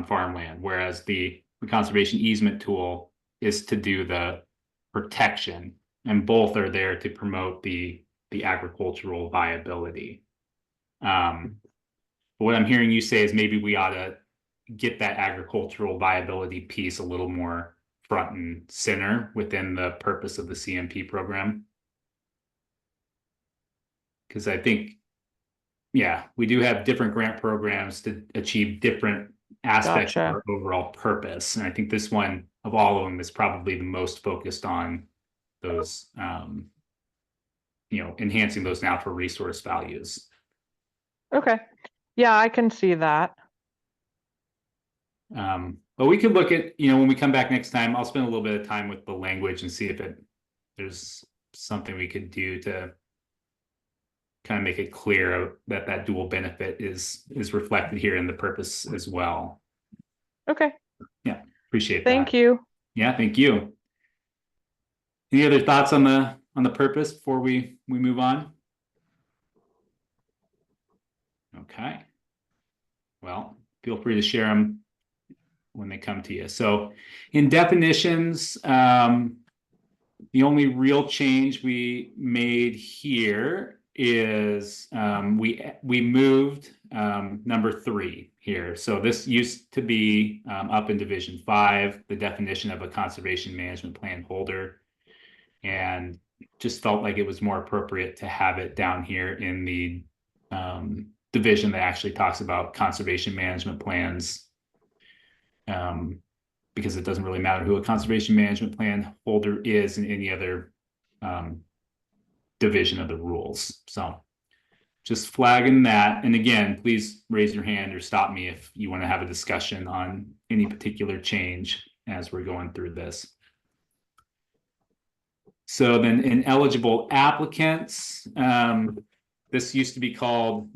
farmland, whereas the conservation easement tool is to do the protection, and both are there to promote the agricultural viability. But what I'm hearing you say is maybe we ought to get that agricultural viability piece a little more front and center within the purpose of the CMP program. Because I think, yeah, we do have different grant programs to achieve different aspects of our overall purpose. And I think this one of all of them is probably the most focused on those, enhancing those natural resource values. Okay. Yeah, I can see that. But we could look at, when we come back next time, I'll spend a little bit of time with the language and see if there's something we could do to kind of make it clear that dual benefit is reflected here in the purpose as well. Okay. Yeah, appreciate that. Thank you. Yeah, thank you. Any other thoughts on the purpose before we move on? Okay. Well, feel free to share them when they come to you. So in definitions, the only real change we made here is we moved number 3 here. So this used to be up in Division 5, the definition of a conservation management plan holder, and just felt like it was more appropriate to have it down here in the division that actually talks about conservation management plans, because it doesn't really matter who a conservation management plan holder is in any other division of the rules. So just flagging that. And again, please raise your hand or stop me if you want to have a discussion on any particular change as we're going through this. So then ineligible applicants, this used to be called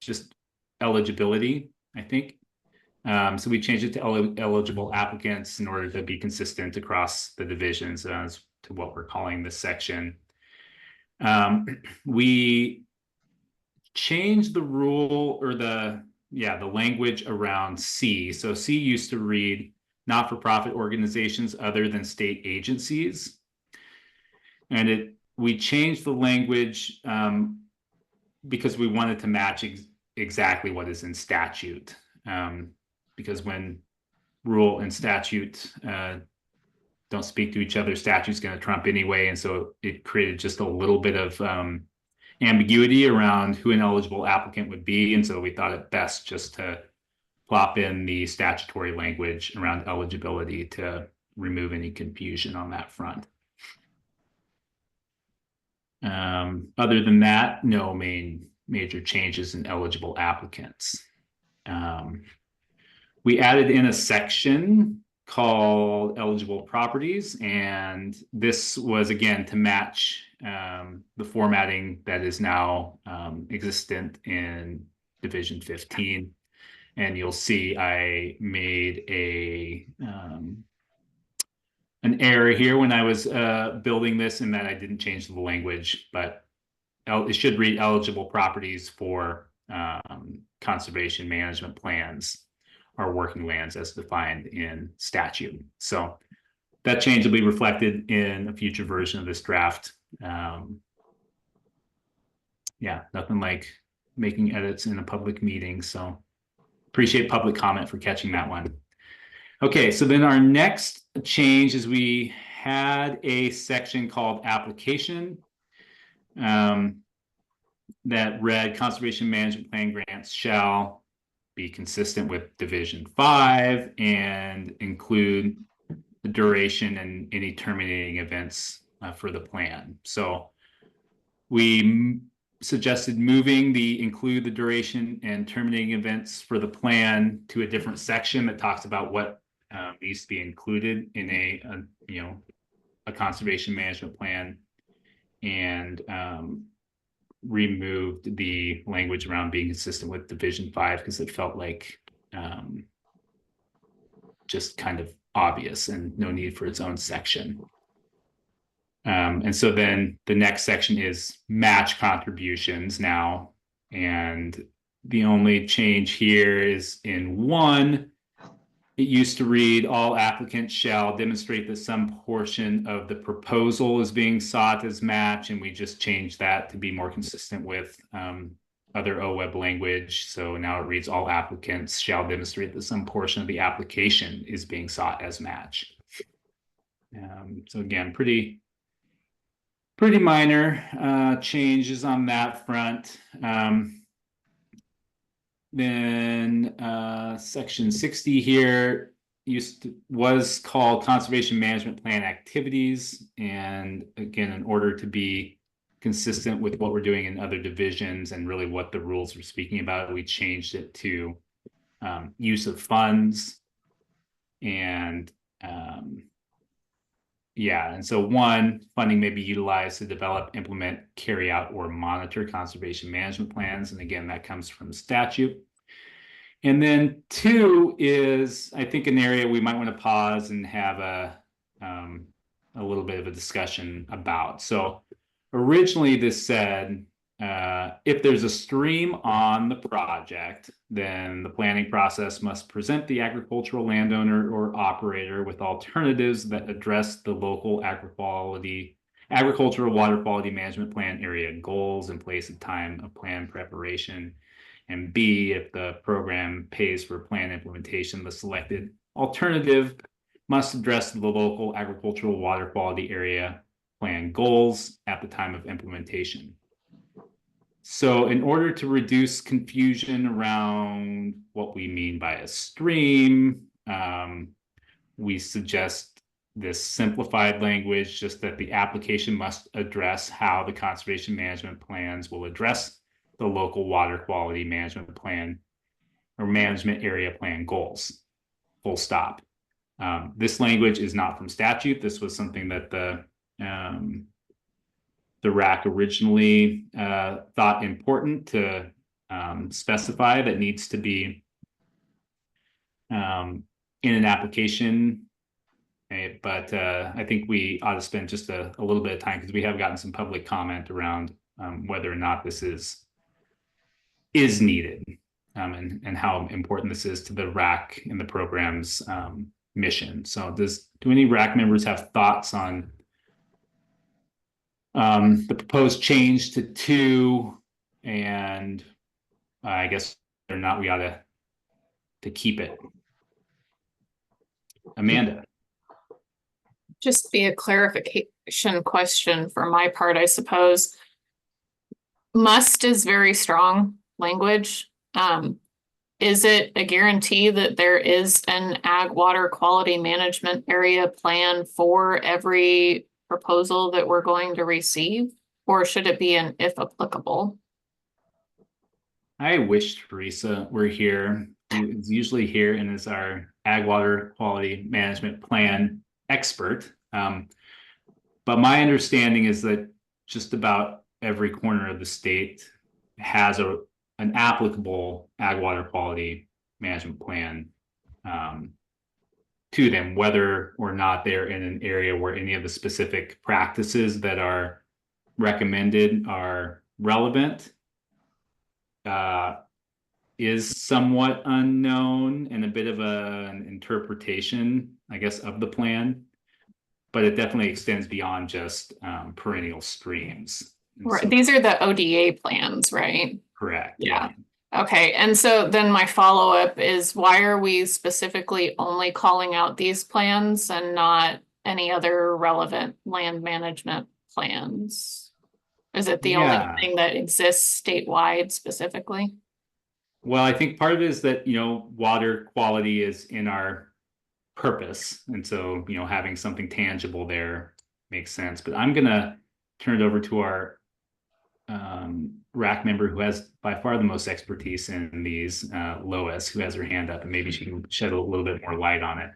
just eligibility, I think. So we changed it to eligible applicants in order to be consistent across the divisions as to what we're calling this section. We changed the rule or the language around C. So C used to read not-for-profit organizations other than state agencies. And we changed the language because we wanted to match exactly what is in statute. Because when rule and statute don't speak to each other, statute's going to trump anyway. And so it created just a little bit of ambiguity around who an eligible applicant would be. And so we thought it best just to plop in the statutory language around eligibility to remove any confusion on that front. Other than that, no major changes in eligible applicants. We added in a section called eligible properties, and this was again to match the formatting that is now existent in Division 15. And you'll see I made an error here when I was building this, in that I didn't change the language, but it should read eligible properties for conservation management plans or working lands as defined in statute. So that change will be reflected in a future version of this draft. Yeah, nothing like making edits in a public meeting. So appreciate public comment for catching that one. Okay, so then our next change is we had a section called application that read conservation management plan grants shall be consistent with Division 5 and include the duration and any terminating events for the plan. So we suggested moving the include the duration and terminating events for the plan to a different section that talks about what needs to be included in a conservation management plan, and removed the language around being consistent with Division 5 because it felt like just kind of obvious and no need for its own section. And so then the next section is match contributions now. And the only change here is in 1, it used to read all applicants shall demonstrate that some portion of the proposal is being sought as match. And we just changed that to be more consistent with other OWEB language. So now it reads all applicants shall demonstrate that some portion of the application is being sought as match. So again, pretty minor changes on that front. Then section 60 here was called conservation management plan activities. And again, in order to be consistent with what we're doing in other divisions and really what the rules are speaking about, we changed it to use of funds. And and so 1, funding may be utilized to develop, implement, carry out, or monitor conservation management plans. And again, that comes from statute. And then 2 is, I think, an area we might want to pause and have a little bit of a discussion about. So originally this said, if there's a stream on the project, then the planning process must present the agricultural landowner or operator with alternatives that address the local agricultural water quality management plan area goals and place and time of plan preparation. And B, if the program pays for plan implementation, the selected alternative must address the local agricultural water quality area plan goals at the time of implementation. So in order to reduce confusion around what we mean by a stream, we suggest this simplified language, just that the application must address how the conservation management plans will address the local water quality management plan or management area plan goals, full stop. This language is not from statute. This was something that the RAC originally thought important to specify that needs to be in an application. But I think we ought to spend just a little bit of time because we have gotten some public comment around whether or not this is needed and how important this is to the RAC and the program's mission. So do any RAC members have thoughts on the proposed change to 2, and I guess whether or not we ought to keep it? Amanda. Just be a clarification question for my part, I suppose. Must is very strong language. Is it a guarantee that there is an ag water quality management area plan for every proposal that we're going to receive? Or should it be an if applicable? I wish Teresa were here. Who's usually here and is our ag water quality management plan expert. But my understanding is that just about every corner of the state has an applicable ag water quality management plan to them, whether or not they're in an area where any of the specific practices that are recommended are relevant is somewhat unknown and a bit of an interpretation, I guess, of the plan, but it definitely extends beyond just perennial streams. Right. These are the ODA plans, right? Correct. Yeah. Okay. And so then my follow-up is, why are we specifically only calling out these plans and not any other relevant land management plans? Is it the only thing that exists statewide specifically? Well, I think part of it is that, water quality is in our purpose. And so, having something tangible there makes sense. But I'm going to turn it over to our RAC member who has by far the most expertise in these, Lois, who has her hand up, and maybe she can shed a little bit more light on it.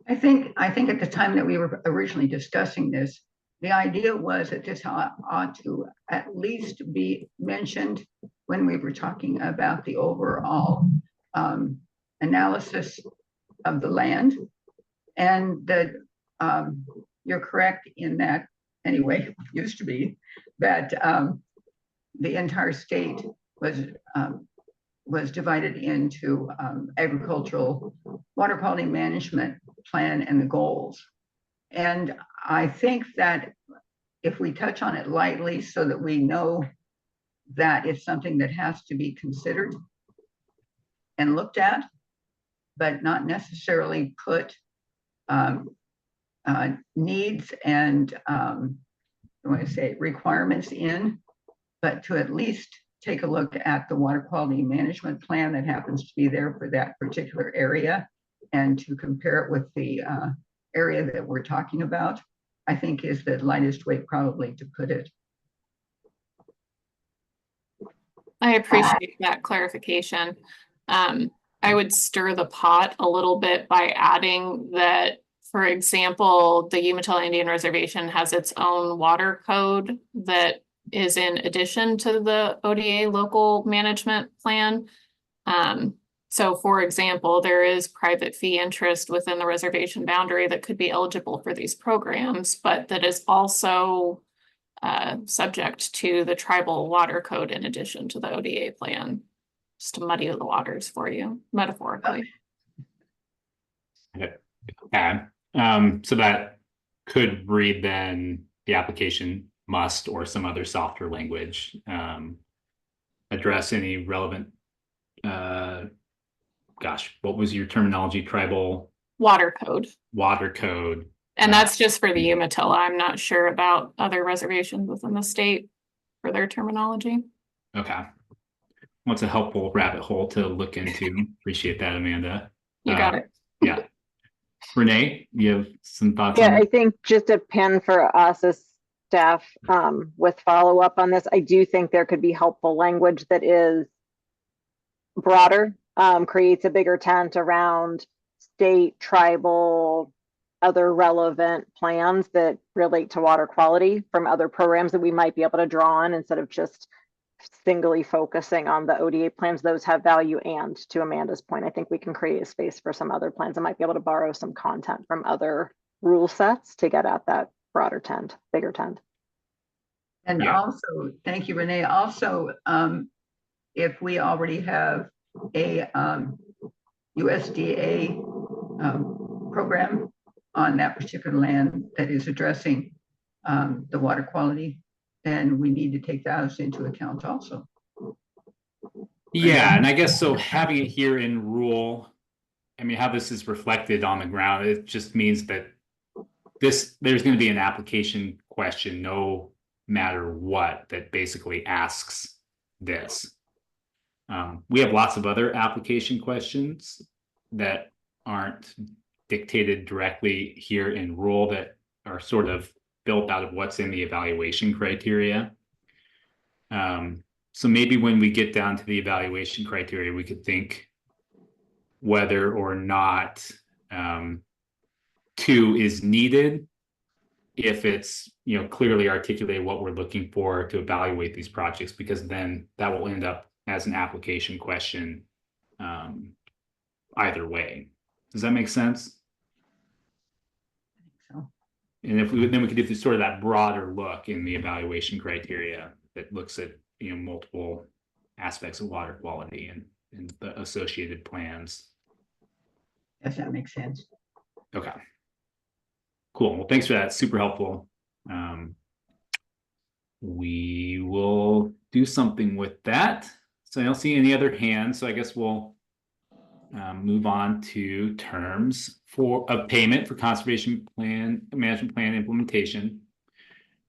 I think at the time that we were originally discussing this, the idea was that this ought to at least be mentioned when we were talking about the overall analysis of the land. And that you're correct in that, anyway, used to be that the entire state was divided into agricultural water quality management plan and the goals. And I think that if we touch on it lightly so that we know that it's something that has to be considered and looked at, but not necessarily put needs and requirements in, but to at least take a look at the water quality management plan that happens to be there for that particular area and to compare it with the area that we're talking about, I think is the lightest way probably to put it. I appreciate that clarification. I would stir the pot a little bit by adding that, for example, the Umatilla Indian Reservation has its own water code that is in addition to the ODA local management plan. So for example, there is private fee interest within the reservation boundary that could be eligible for these programs, but that is also subject to the tribal water code in addition to the ODA plan, just to muddy the waters for you, metaphorically. Okay. So that could read then the application must, or some other softer language, address any relevant, what was your terminology? Tribal water code. Water code. And that's just for the Umatilla. I'm not sure about other reservations within the state for their terminology. Okay. What's a helpful rabbit hole to look into? Appreciate that, Amanda. You got it. Yeah. Renee, you have some thoughts Yeah, on I that? think just a pin for us as staff with follow-up on this. I do think there could be helpful language that is broader, creates a bigger tent around state, tribal, other relevant plans that relate to water quality from other programs that we might be able to draw on instead of just singly focusing on the ODA plans. Those have value, and to Amanda's point, I think we can create a space for some other plans that might be able to borrow some content from other rule sets to get at that broader tent, bigger tent. And also, thank you, Renee. Also, if we already have a USDA program on that particular land that is addressing the water quality, then we need to take those into account also. Yeah, and I guess so having it here in rule, I mean, how this is reflected on the ground, it just means that there's going to be an application question no matter what that basically asks this. We have lots of other application questions that aren't dictated directly here in rule that are sort of built out of what's in the evaluation criteria. So maybe when we get down to the evaluation criteria, we could think whether or not 2 is needed if it's, you know, clearly articulated what we're looking for to evaluate these projects, because then that will end up as an application question either way. Does that make sense? I think so. And if we then we could do sort of that broader look in the evaluation criteria that looks at, you know, multiple aspects of water quality and the associated plans. Yes, that makes sense. Okay. Cool. Well, thanks for that. Super helpful. We will do something with that. So I don't see any other hands. So I guess we'll move on to terms of payment for conservation plan, management plan implementation.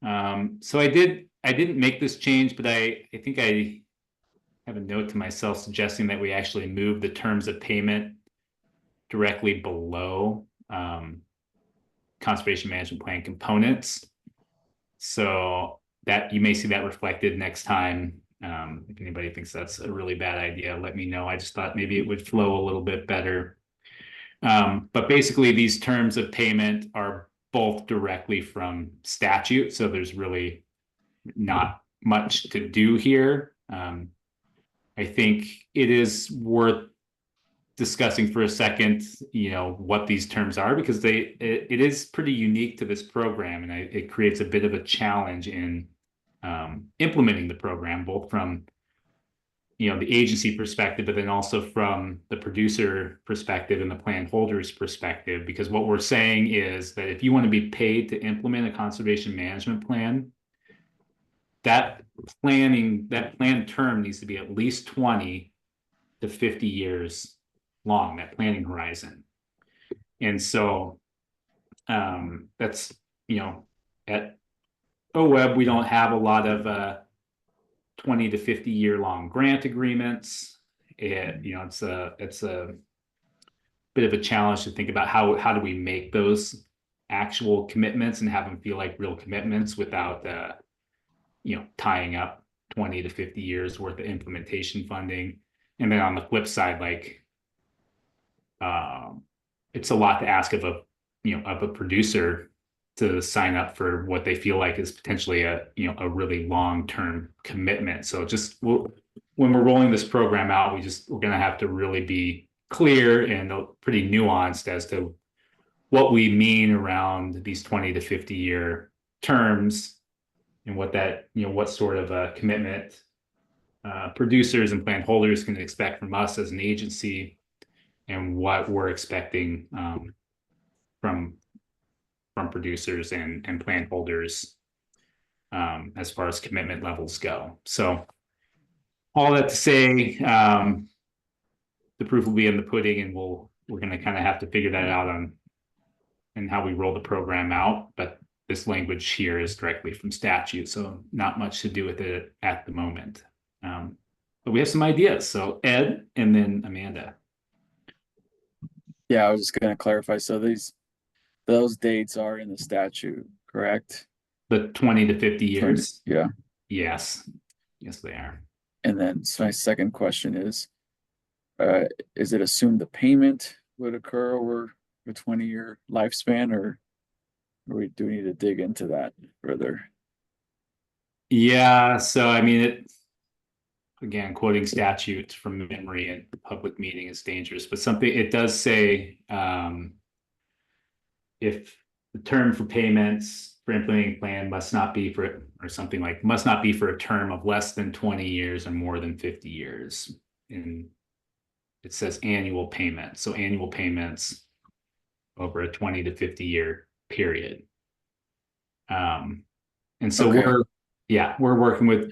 So I didn't make this change, but I think I have a note to myself suggesting that we actually move the terms of payment directly below conservation management plan components. So that you may see that reflected next time. If anybody thinks that's a really bad idea, let me know. I just thought maybe it would flow a little bit better. But basically these terms of payment are both directly from statute. So there's really not much to do here. I think it is worth discussing for a second, you know, what these terms are, because it is pretty unique to this program, and it creates a bit of a challenge in implementing the program, both from, you know, the agency perspective, but then also from the producer perspective and the plan holder's perspective. Because what we're saying is that if you want to be paid to implement a conservation management plan, that plan term needs to be at least 20 to 50 years long, that planning horizon. And so that's, you know, at OWEB, we don't have a lot of 20 to 50 year long grant agreements. You know, it's a bit of a challenge to think about how do we make those actual commitments and have them feel like real commitments without you know, tying up 20 to 50 years worth of implementation funding. And then on the flip side, like it's a lot to ask of a, you know, of a producer to sign up for what they feel like is potentially a, you know, a really long-term commitment. So just when we're rolling this program out, we're going to have to really be clear and pretty nuanced as to what we mean around these 20 to 50 year terms and what that, you know, what sort of a commitment producers and plan holders can expect from us as an agency, and what we're expecting from producers and plan holders as far as commitment levels go. So all that to say, the proof will be in the pudding, and we're going to kind of have to figure that out on and how we roll the program out. But this language here is directly from statute, so not much to do with it at the moment. But we have some ideas. So Ed and then Amanda. Yeah, I was just going to clarify. So these those dates are in the statute, correct? The 20 to 50 years. Yeah. Yes. Yes, they are. And then so my second question is it assumed the payment would occur over a 20-year lifespan, or do we need to dig into that further? Yeah, so I mean, it again, quoting statutes from memory and public meeting is dangerous, but something it does say if the term for payments for implementing plan must not be for, or something like, must not be for a term of less than 20 years or more than 50 years. And it says annual payments. So annual payments over a 20 to 50 year period. And so Okay. we're working with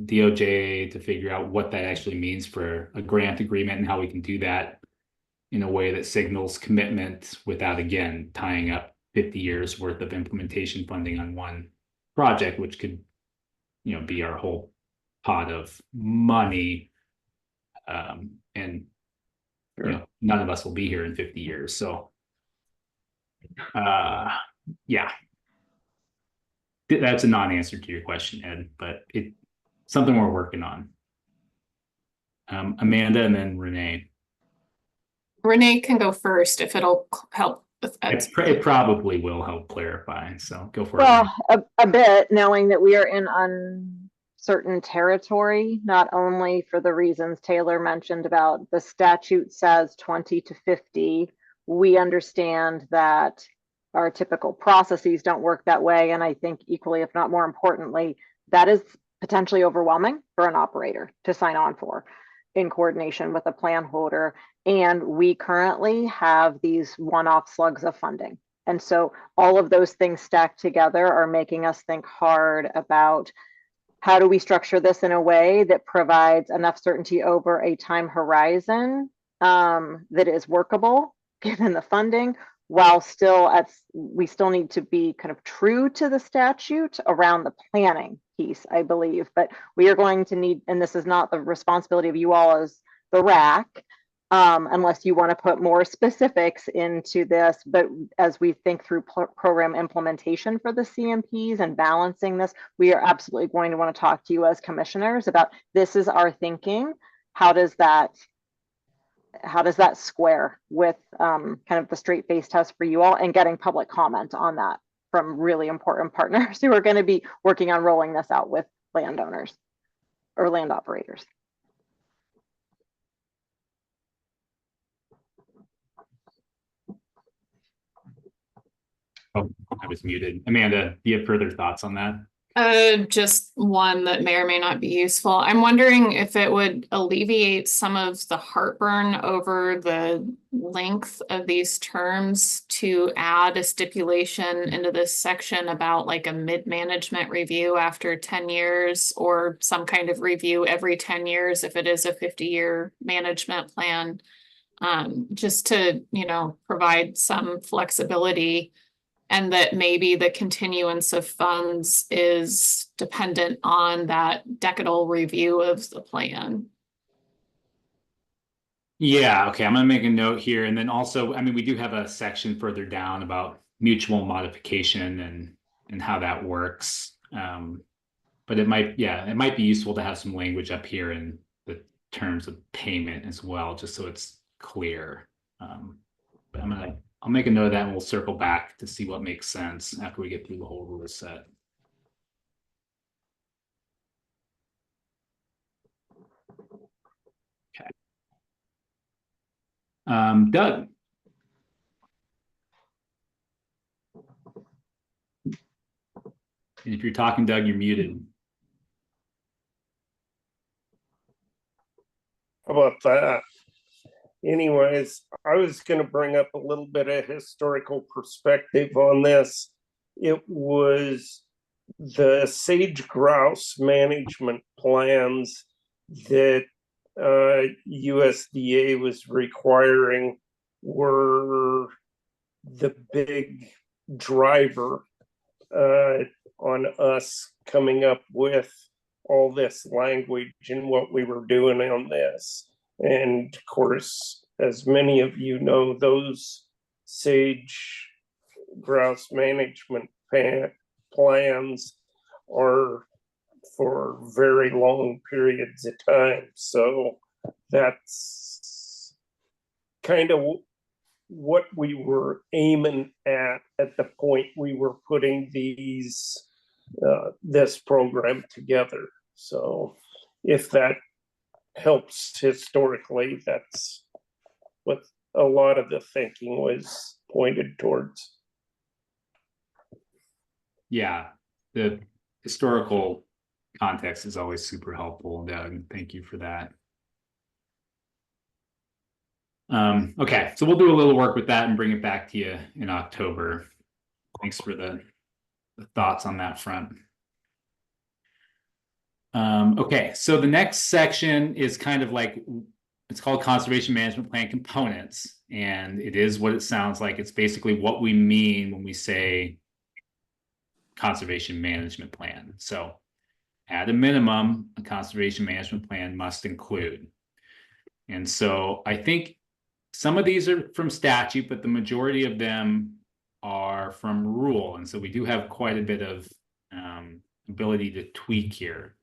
DOJ to figure out what that actually means for a grant agreement and how we can do that in a way that signals commitment without, again, tying up 50 years worth of implementation funding on one project, which could, be our whole pot of money. And Sure. none of us will be here in 50 years. So, yeah. That's a non-answer to your question, Ed, but it's something we're working on. Amanda and then Renee. Renee can go first if it'll help with Ed's. It probably will help clarify, so go for it. Well, a bit, knowing that we are in uncertain territory, not only for the reasons Taylor mentioned about the statute says 20 to 50. We understand that our typical processes don't work that way. And I think equally, if not more importantly, that is potentially overwhelming for an operator to sign on for in coordination with a plan holder. And we currently have these one-off slugs of funding. And so all of those things stacked together are making us think hard about how do we structure this in a way that provides enough certainty over a time horizon that is workable given the funding, while we still need to be kind of true to the statute around the planning piece, I believe. But we are going to need, and this is not the responsibility of you all as the RAC, unless you want to put more specifics into this. But as we think through program implementation for the CMPs and balancing this, we are absolutely going to want to talk to you as commissioners about this is our thinking. How does that square with kind of the straight face test for you all, and getting public comment on that from really important partners who are going to be working on rolling this out with landowners or land operators. Oh, I was muted. Amanda, do you have further thoughts on that? Just one that may or may not be useful. I'm wondering if it would alleviate some of the heartburn over the length of these terms to add a stipulation into this section about like a mid-management review after 10 years or some kind of review every 10 years if it is a 50-year management plan, just to, provide some flexibility. And that maybe the continuance of funds is dependent on that decadal review of the plan. Yeah, okay, I'm gonna make a note here. And then also, I mean, we do have a section further down about mutual modification and how that works. But it might be useful to have some language up here in the terms of payment as well, just so it's clear. But I'll make a note of that and we'll circle back to see what makes sense after we get through the whole rule set. Okay. Doug. And if you're talking, Doug, you're muted. How about that? Anyways, I was going to bring up a little bit of historical perspective on this. It was the sage grouse management plans that USDA was requiring were the big driver on us coming up with all this language and what we were doing on this. And of course, as many of you know, those sage grouse management plans are for very long periods of time. So that's kind of what we were aiming at the point we were putting this program together. So if that helps historically, that's what a lot of the thinking was pointed towards. Yeah, the historical context is always super helpful, Doug. Thank you for that. Okay, so we'll do a little work with that and bring it back to you in October. Thanks for the thoughts on that front. Okay, so the next section is kind of like, it's called Conservation Management Plan Components, and it is what it sounds like. It's basically what we mean when we say Conservation Management Plan. So at a minimum, a Conservation Management Plan must include. And so I think some of these are from statute, but the majority of them are from rule. And so we do have quite a bit of ability to tweak here.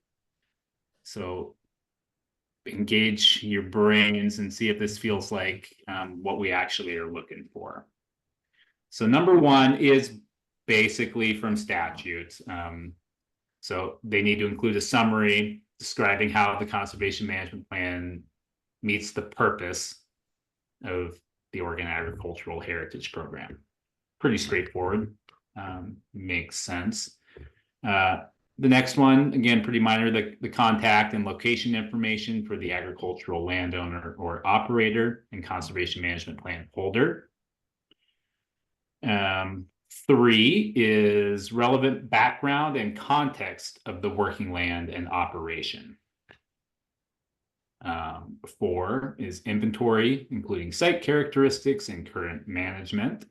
So engage your brains and see if this feels like what we actually are looking for. So number one is basically from statute. So they need to include a summary describing how the Conservation Management Plan meets the purpose of the Oregon Agricultural Heritage Program. Pretty straightforward, makes sense. The next one, again, pretty minor, the contact and location information for the agricultural landowner or operator and Conservation Management Plan holder. 3 is relevant background and context of the working land and operation. 4 is inventory, including site characteristics and current management.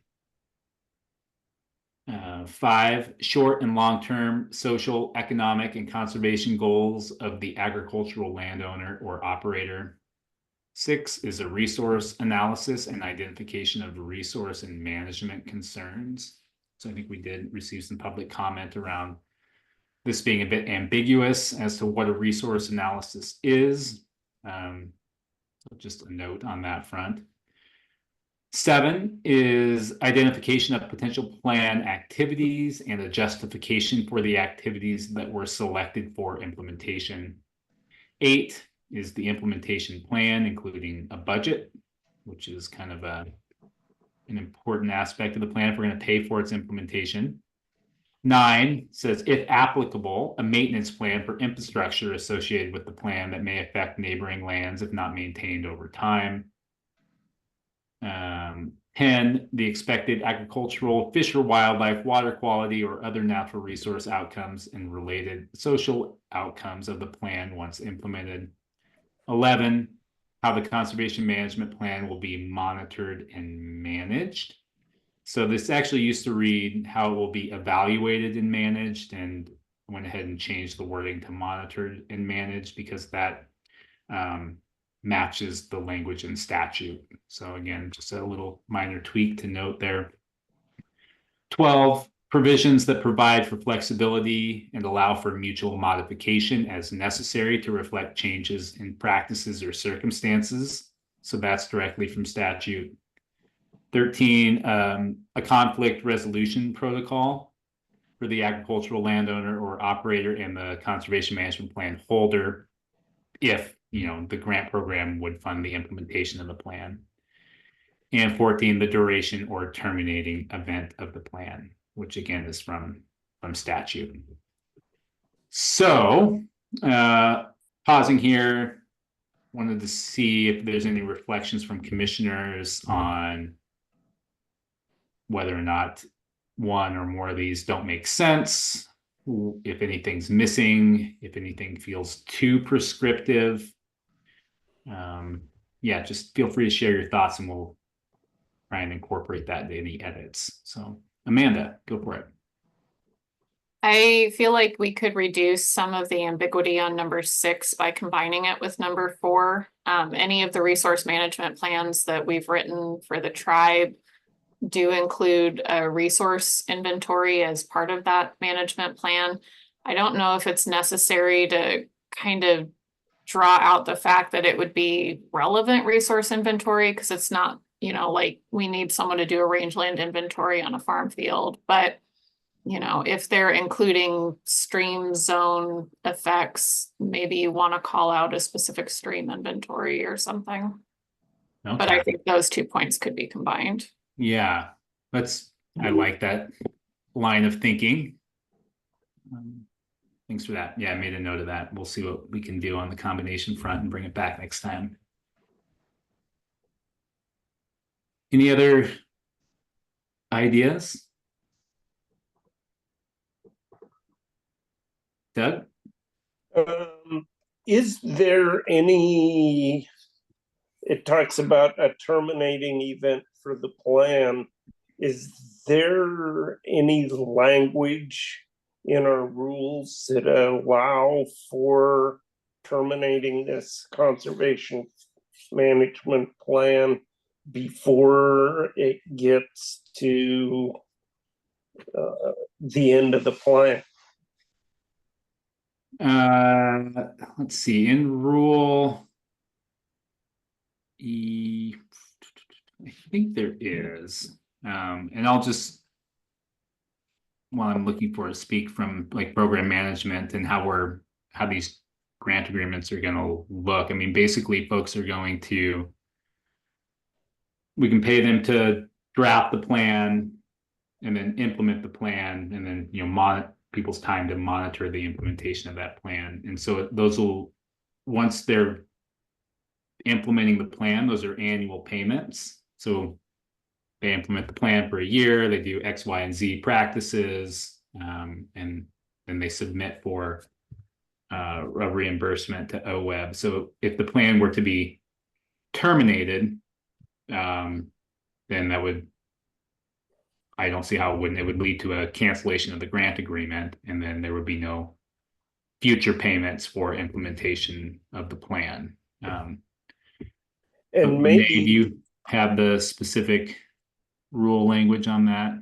5, short and long-term social, economic, and conservation goals of the agricultural landowner or operator. 6 is a resource analysis and identification of resource and management concerns. So I think we did receive some public comment around this being a bit ambiguous as to what a resource analysis is. So just a note on that front. 7 is identification of potential plan activities and a justification for the activities that were selected for implementation. 8 is the implementation plan, including a budget, which is kind of an important aspect of the plan if we're going to pay for its implementation. 9 says, if applicable, a maintenance plan for infrastructure associated with the plan that may affect neighboring lands if not maintained over time. 10, the expected agricultural, fish or wildlife, water quality, or other natural resource outcomes and related social outcomes of the plan once implemented. 11, how the conservation management plan will be monitored and managed. So this actually used to read how it will be evaluated and managed, and went ahead and changed the wording to monitored and managed because that matches the language in statute. So again, just a little minor tweak to note there. 12, provisions that provide for flexibility and allow for mutual modification as necessary to reflect changes in practices or circumstances. So that's directly from statute. 13, a conflict resolution protocol for the agricultural landowner or operator and the conservation management plan holder, if the grant program would fund the implementation of the plan. And 14, the duration or terminating event of the plan, which again is from statute. So pausing here, wanted to see if there's any reflections from commissioners on whether or not one or more of these don't make sense, if anything's missing, if anything feels too prescriptive. Yeah, just feel free to share your thoughts and we'll try and incorporate that into any edits. So Amanda, go for it. I feel like we could reduce some of the ambiguity on number 6 by combining it with number 4. Any of the resource management plans that we've written for the tribe do include a resource inventory as part of that management plan. I don't know if it's necessary to kind of draw out the fact that it would be relevant resource inventory, because it's not, you know, like we need someone to do a rangeland inventory on a farm field, but you know, if they're including stream zone effects, maybe you want to call out a specific stream inventory or something. But I Okay. think those 2 points could be combined. Yeah, I like that line of thinking. Thanks for that. Yeah, I made a note of that. We'll see what we can do on the combination front and bring it back next time. Any other ideas? Doug? Is there any, it talks about a terminating event for the plan. Is there any language in our rules that allow for terminating this conservation management plan before it gets to the end of the plan? Let's see, in rule E, I think there is, and I'll just, while I'm looking for to speak from like program management and how these grant agreements are going to look. I mean, basically folks are going to, we can pay them to draft the plan and then implement the plan, and then, you know, people's time to monitor the implementation of that plan. And so those will, once they're implementing the plan, those are annual payments. So they implement the plan for a year, they do X, Y, and Z practices, and then they submit for a reimbursement to OWEB. So if the plan were to be terminated, then that would, I don't see how it wouldn't. It would lead to a cancellation of the grant agreement, and then there would be no future payments for implementation of the plan. And maybe do you have the specific rule language on that?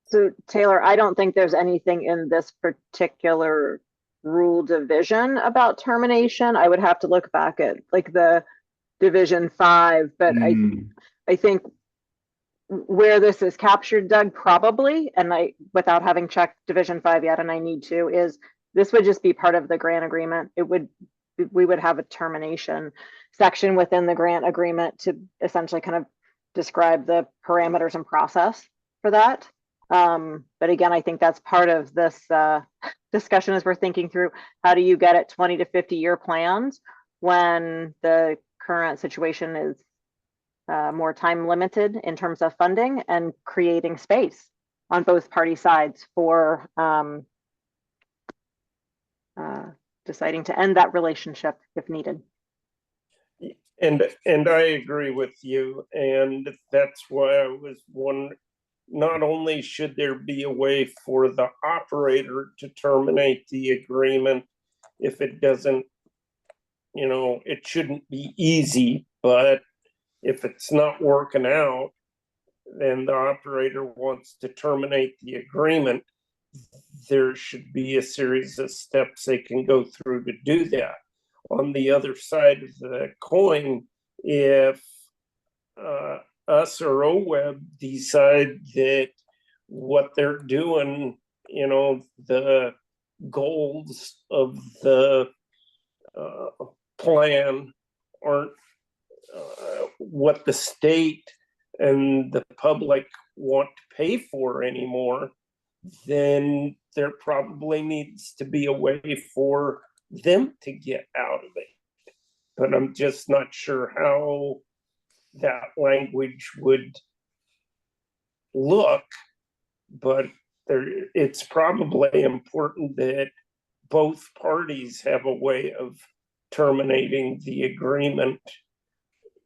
So Taylor, I don't think there's anything in this particular rule division about termination. I would have to look back at like the division 5, but I think where this is captured, Doug, probably, and without having checked division 5 yet, and I need to, is this would just be part of the grant agreement. We would have a termination section within the grant agreement to essentially kind of describe the parameters and process for that. But again, I think that's part of this discussion as we're thinking through how do you get at 20 to 50-year plans when the current situation is more time limited in terms of funding, and creating space on both party sides for deciding to end that relationship if needed. And I agree with you, and that's why I was wondering, not only should there be a way for the operator to terminate the agreement if it doesn't, you know, it shouldn't be easy, but if it's not working out, then the operator wants to terminate the agreement, there should be a series of steps they can go through to do that. On the other side of the coin, if us or OWEB decide that what they're doing, you know, the goals of the plan aren't what the state and the public want to pay for anymore, then there probably needs to be a way for them to get out of it. But I'm just not sure how that language would look. But it's probably important that both parties have a way of terminating the agreement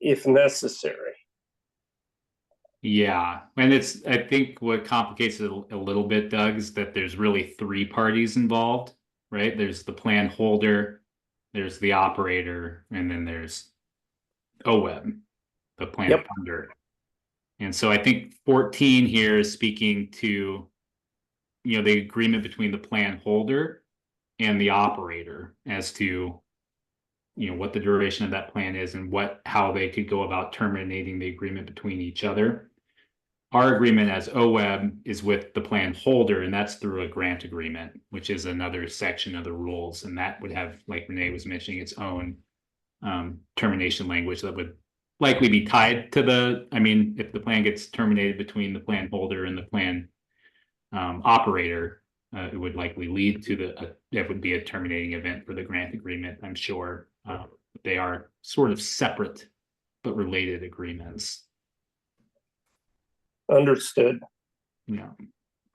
if necessary. Yeah, and I think what complicates it a little bit, Doug, is that there's really 3 parties involved, right? There's the plan holder, there's the operator, and then there's OWEB. the plan Yep. funder. And so I think 14 here is speaking to, you know, the agreement between the plan holder and the operator as to, you know, what the duration of that plan is and how they could go about terminating the agreement between each other. Our agreement as OWEB is with the plan holder, and that's through a grant agreement, which is another section of the rules. And that would have, like Renee was mentioning, its own termination language that would likely be tied to the, I mean, if the plan gets terminated between the plan holder and the plan operator, it would likely lead to that would be a terminating event for the grant agreement, I'm sure. They are sort of separate but related agreements. Understood. Yeah.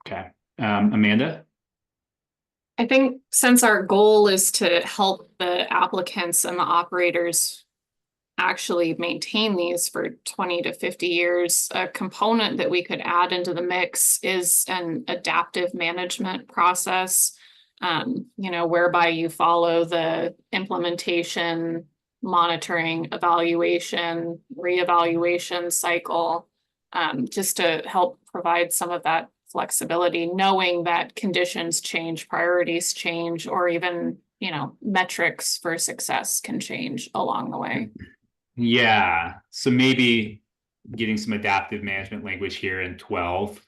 Okay. Amanda? I think since our goal is to help the applicants and the operators actually maintain these for 20 to 50 years, a component that we could add into the mix is an adaptive management process, you know, whereby you follow the implementation, monitoring, evaluation, reevaluation cycle, just to help provide some of that flexibility, knowing that conditions change, priorities change, or even, you know, metrics for success can change along the way. Yeah. So maybe getting some adaptive management language here in 12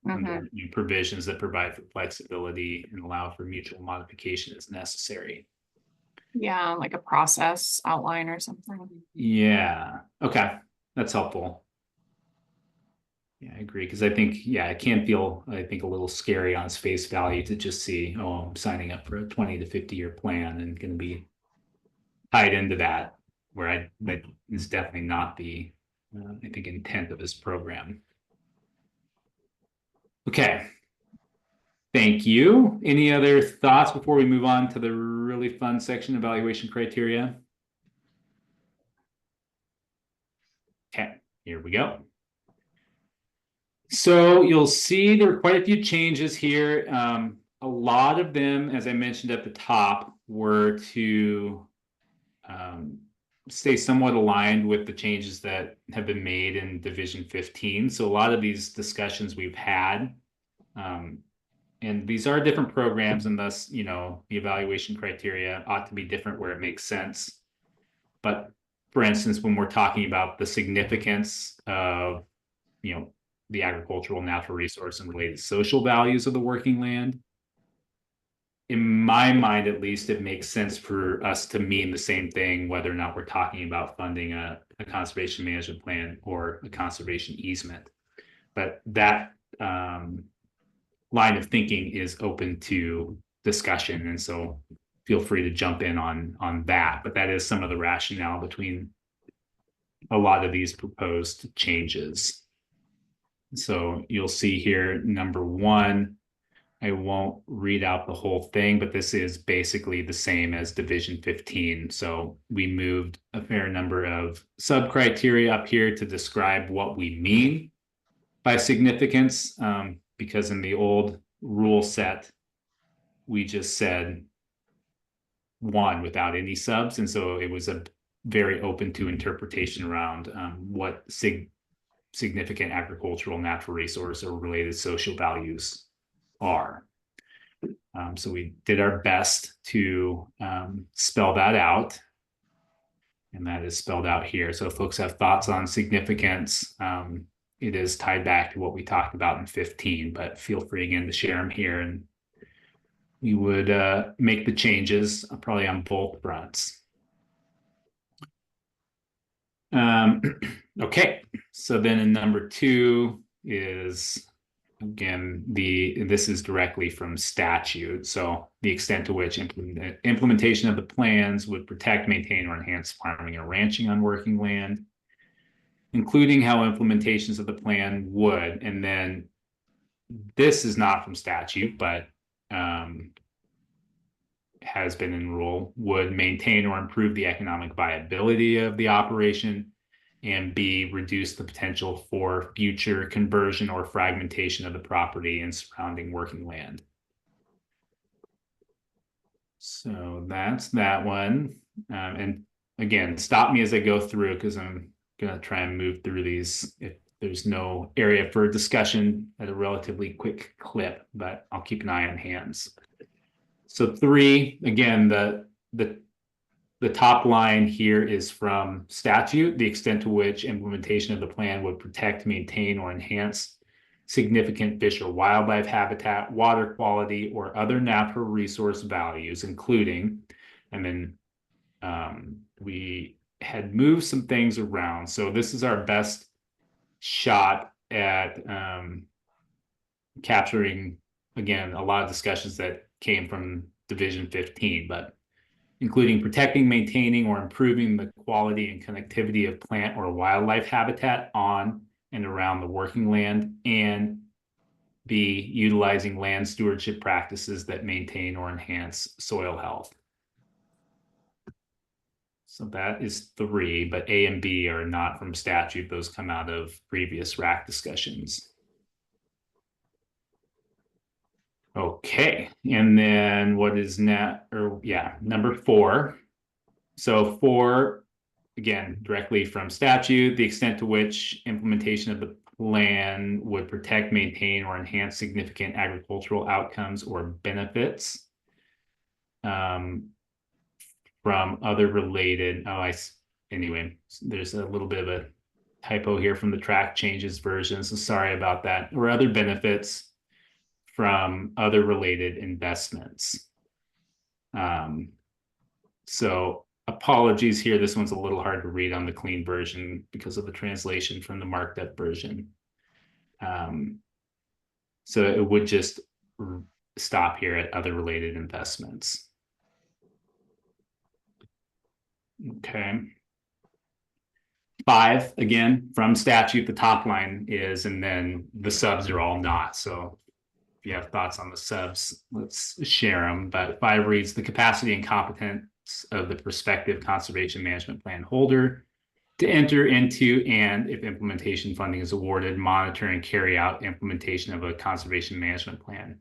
under new provisions that provide for flexibility and allow for mutual modification as necessary. Yeah, like a process outline or something. Yeah. Okay. That's helpful. Yeah, I agree. Because I think, yeah, it can feel, I think, a little scary on its face value to just see, oh, I'm signing up for a 20 to 50 year plan and going to be tied into that, where that is definitely not the, I think, intent of this program. Okay. Thank you. Any other thoughts before we move on to the really fun section, evaluation criteria? Okay, here we go. So you'll see there are quite a few changes here. A lot of them, as I mentioned at the top, were to stay somewhat aligned with the changes that have been made in Division 15. So a lot of these discussions we've had, and these are different programs, and thus, you know, the evaluation criteria ought to be different where it makes sense. But for instance, when we're talking about the significance of, you know, the agricultural, natural resource, and related social values of the working land, in my mind, at least, it makes sense for us to mean the same thing, whether or not we're talking about funding a conservation management plan or a conservation easement. But that line of thinking is open to discussion, and so feel free to jump in on that. But that is some of the rationale between a lot of these proposed changes. So you'll see here, number 1, I won't read out the whole thing, but this is basically the same as Division 15. So we moved a fair number of sub-criteria up here to describe what we mean by significance, because in the old rule set, we just said 1 without any subs. And so it was a very open to interpretation around what significant agricultural, natural resource, or related social values are. So we did our best to spell that out, and that is spelled out here. So if folks have thoughts on significance, it is tied back to what we talked about in 15, but feel free again to share them here, and we would make the changes probably on both fronts. Okay, so then in number 2 is, again, this is directly from statute. So the extent to which implementation of the plans would protect, maintain, or enhance farming and ranching on working land, including how implementations of the plan would, and then this is not from statute, but has been in rule, would maintain or improve the economic viability of the operation, and B, reduce the potential for future conversion or fragmentation of the property and surrounding working land. So that's that one. And again, stop me as I go through, because I'm gonna try and move through these if there's no area for discussion at a relatively quick clip, but I'll keep an eye on hands. So 3, again, the top line here is from statute, the extent to which implementation of the plan would protect, maintain, or enhance significant fish or wildlife habitat, water quality, or other natural resource values, including, and then we had moved some things around. So this is our best shot at capturing, again, a lot of discussions that came from Division 15, but including protecting, maintaining, or improving the quality and connectivity of plant or wildlife habitat on and around the working land, and B, utilizing land stewardship practices that maintain or enhance soil health. So that is 3, but A and B are not from statute. Those come out of previous RAC discussions. Okay, and then what is number 4. So 4, again, directly from statute, the extent to which implementation of the plan would protect, maintain, or enhance significant agricultural outcomes or benefits from other related, anyway, there's a little bit of a typo here from the track changes version, so sorry about that, or other benefits from other related investments. So apologies here, this one's a little hard to read on the clean version because of the translation from the marked up version. So it would just stop here at other related investments. Okay. 5, again, from statute, the top line is, and then the subs are all not. So if you have thoughts on the subs, let's share them. But 5 reads, the capacity and competence of the prospective conservation management plan holder to enter into, and if implementation funding is awarded, monitor and carry out implementation of a conservation management plan.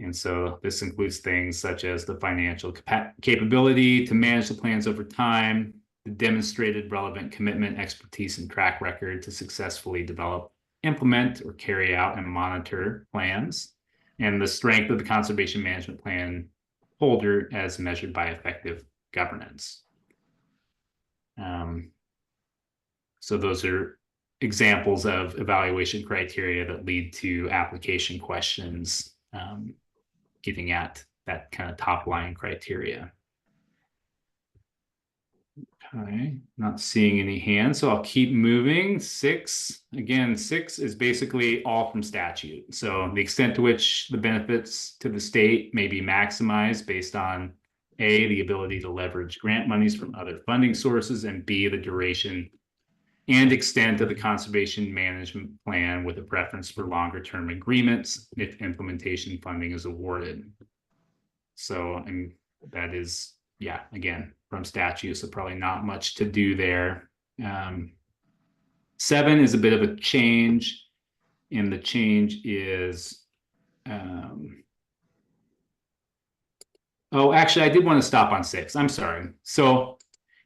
And so this includes things such as the financial capability to manage the plans over time, the demonstrated relevant commitment, expertise, and track record to successfully develop, implement, or carry out and monitor plans, and the strength of the conservation management plan holder as measured by effective governance. So those are examples of evaluation criteria that lead to application questions, getting at that kind of top line criteria. Okay, not seeing any hands, so I'll keep moving. 6, again, 6 is basically all from statute. So the extent to which the benefits to the state may be maximized based on A, the ability to leverage grant monies from other funding sources, and B, the duration and extent of the conservation management plan with a preference for longer term agreements if implementation funding is awarded. So, and that is, yeah, again, from statute, so probably not much to do there. 7 is a bit of a change, and the change is, oh, actually, I did want to stop on 6. I'm sorry. So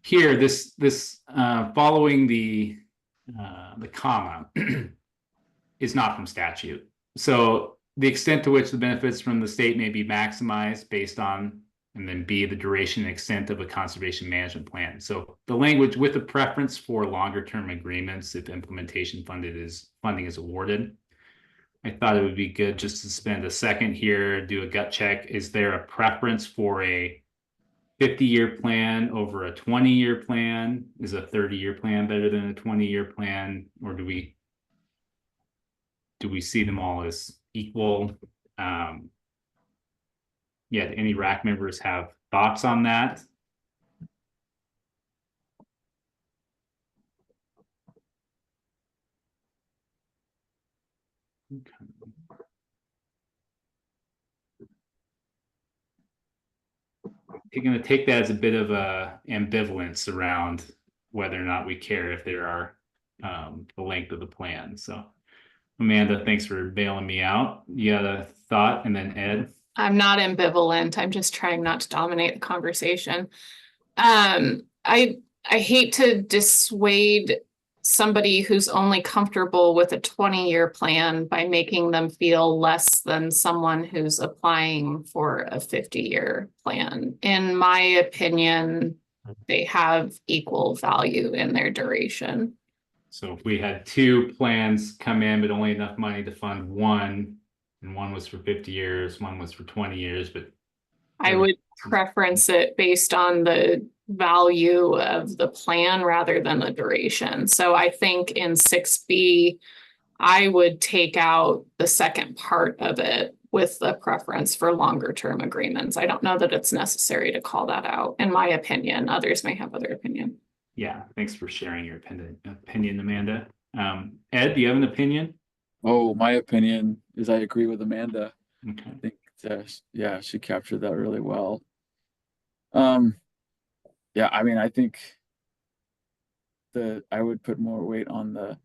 here, this following the comma is not from statute. So the extent to which the benefits from the state may be maximized based on, and then B, the duration and extent of a conservation management plan. So the language with a preference for longer term agreements if implementation funding is awarded. I thought it would be good just to spend a second here, do a gut check. Is there a preference for a 50-year plan over a 20-year plan? Is a 30-year plan better than a 20-year plan? Or do we see them all as equal? Yeah, do any RAC members have thoughts on that? Okay. You're going to take that as a bit of a ambivalence around whether or not we care if there are the length of the plan. So Amanda, thanks for bailing me out. You had a thought, and then Ed. I'm not ambivalent. I'm just trying not to dominate the conversation. I I hate to dissuade somebody who's only comfortable with a 20-year plan by making them feel less than someone who's applying for a 50-year plan. In my opinion, they have equal value in their duration. So if we had two plans come in, but only enough money to fund one, and one was for 50 years, one was for 20 years, but I would preference it based on the value of the plan rather than the duration. So I think in 6B, I would take out the second part of it with the preference for longer term agreements. I don't know that it's necessary to call that out, in my opinion. Others may have other opinion. yeah, thanks for sharing your opinion, Amanda. Ed, do you have an opinion? Oh, my opinion is I agree with Amanda. Okay. I think yeah, she captured that really well. Yeah, I mean, I think I would put more weight on the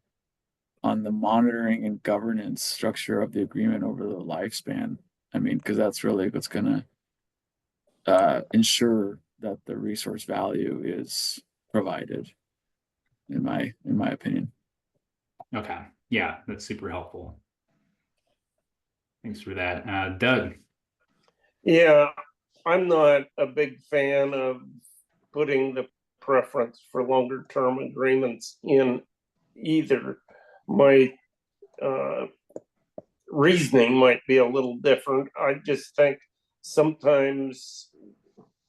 monitoring and governance structure of the agreement over the lifespan. I mean, because that's really what's gonna ensure that the resource value is provided, in my opinion. Okay. Yeah, that's super helpful. Thanks for that. Doug. Yeah, I'm not a big fan of putting the preference for longer term agreements in either. My reasoning might be a little different. I just think sometimes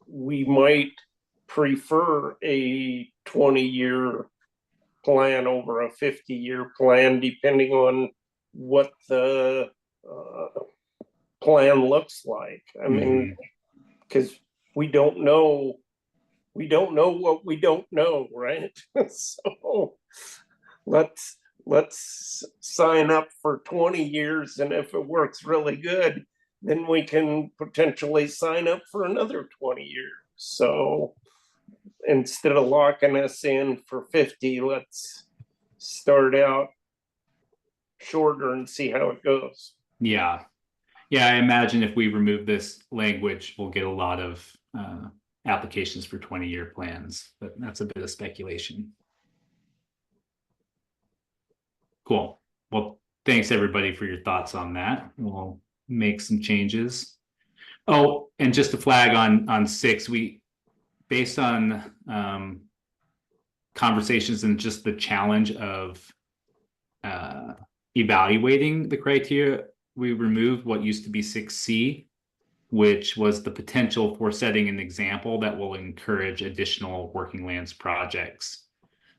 we might prefer a 20-year plan over a 50-year plan, depending on what the plan looks like. I mean, because we don't know what we don't know, right? So let's sign up for 20 years, and if it works really good, then we can potentially sign up for another 20 years. So instead of locking us in for 50, let's start out shorter and see how it goes. Yeah. Yeah, I imagine if we remove this language, we'll get a lot of applications for 20-year plans, but that's a bit of speculation. Cool. Well, thanks everybody for your thoughts on that. We'll make some changes. Oh, and just a flag on 6, we, based on conversations and just the challenge of evaluating the criteria, we removed what used to be 6C, which was the potential for setting an example that will encourage additional working lands projects.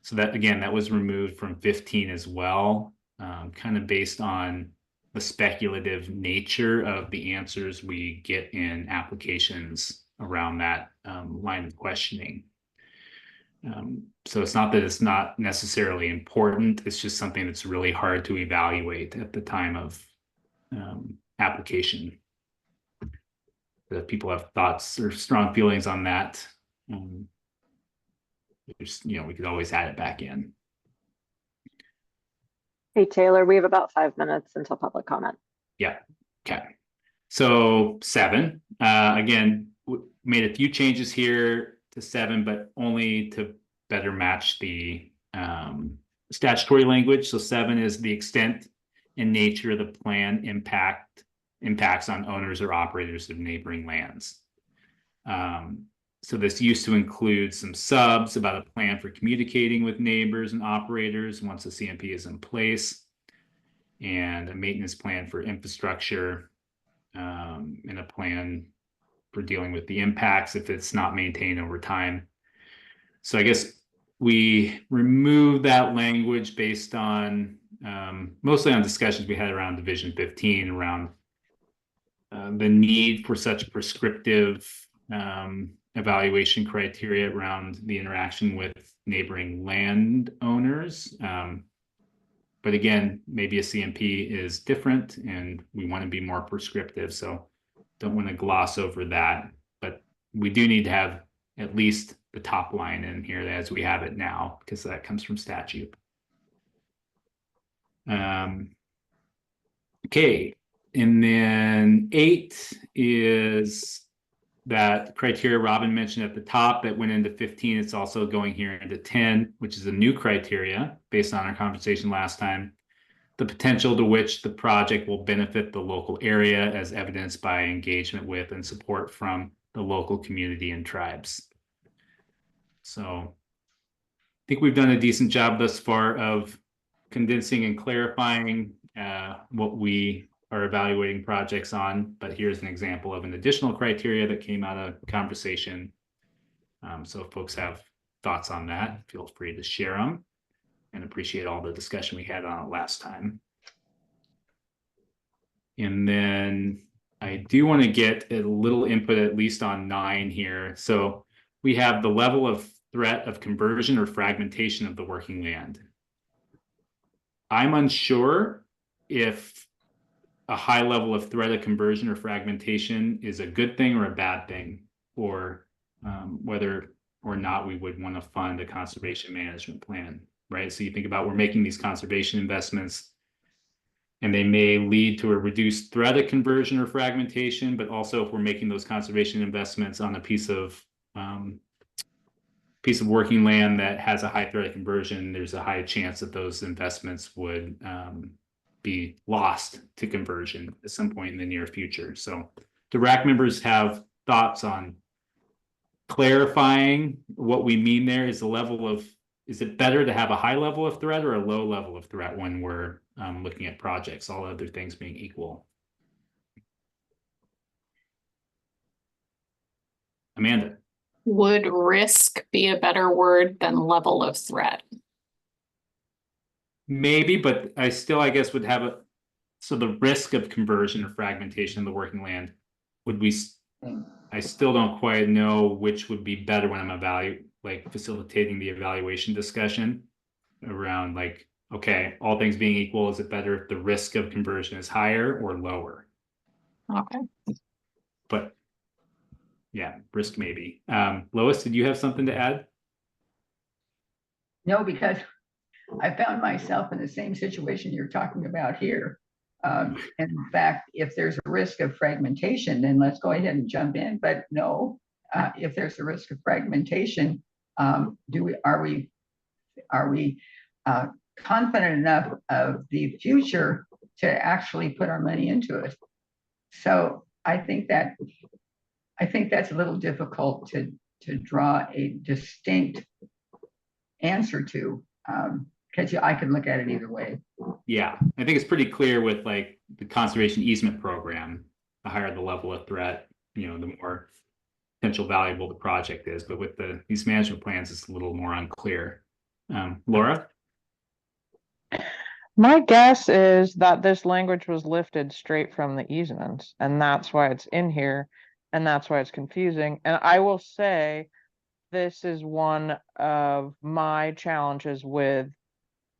So that, again, that was removed from 15 as well, kind of based on the speculative nature of the answers we get in applications around that line of questioning. So it's not that it's not necessarily important, it's just something that's really hard to evaluate at the time of application. If people have thoughts or strong feelings on that, we could always add it back in. Hey, Taylor, we have about 5 minutes until public comment. Yeah. Okay. So 7, again, made a few changes here to 7, but only to better match the statutory language. So 7 is the extent and nature of the plan impacts on owners or operators of neighboring lands. So this used to include some subs about a plan for communicating with neighbors and operators once the CMP is in place, and a maintenance plan for infrastructure, and a plan for dealing with the impacts if it's not maintained over time. So I guess we removed that language based on mostly on discussions we had around Division 15 around the need for such prescriptive evaluation criteria around the interaction with neighboring landowners. But again, maybe a CMP is different and we want to be more prescriptive. So don't want to gloss over that, but we do need to have at least the top line in here as we have it now, because that comes from statute. Okay. And then 8 is that criteria Robin mentioned at the top that went into 15, it's also going here into 10, which is a new criteria based on our conversation last time. The potential to which the project will benefit the local area as evidenced by engagement with and support from the local community and tribes. So I think we've done a decent job thus far of condensing and clarifying what we are evaluating projects on, but here's an example of an additional criteria that came out of conversation. So if folks have thoughts on that, feel free to share them, and appreciate all the discussion we had on it last time. And then I do want to get a little input at least on 9 here. So we have the level of threat of conversion or fragmentation of the working land. I'm unsure if a high level of threat of conversion or fragmentation is a good thing or a bad thing, or whether or not we would want to fund a conservation management plan, right? So you think about, we're making these conservation investments and they may lead to a reduced threat of conversion or fragmentation, but also if we're making those conservation investments on a piece of working land that has a high threat of conversion, there's a high chance that those investments would be lost to conversion at some point in the near future. So do RAC members have thoughts on clarifying what we mean there? Is it better to have a high level of threat or a low level of threat when we're looking at projects, all other things being equal? Amanda. Would risk be a better word than level of threat? Maybe, but I still, I guess, would have so the risk of conversion or fragmentation of the working land, I still don't quite know which would be better when I'm facilitating the evaluation discussion around okay, all things being equal, is it better if the risk of conversion is higher or lower? Okay. But yeah, risk maybe. Lois, did you have something to add? No, because I found myself in the same situation you're talking about here. And in fact, if there's a risk of fragmentation, then let's go ahead and jump in. But no, if there's a risk of fragmentation, are we confident enough of the future to actually put our money into it? So I think that's a little difficult to draw a distinct answer to, because I can look at it either way. Yeah, I think it's pretty clear with the conservation easement program, the higher the level of threat, the more potential valuable the project is. But with these management plans, it's a little more unclear. Laura? My guess is that this language was lifted straight from the easements, and that's why it's in here, and that's why it's confusing. And I will say, this is one of my challenges with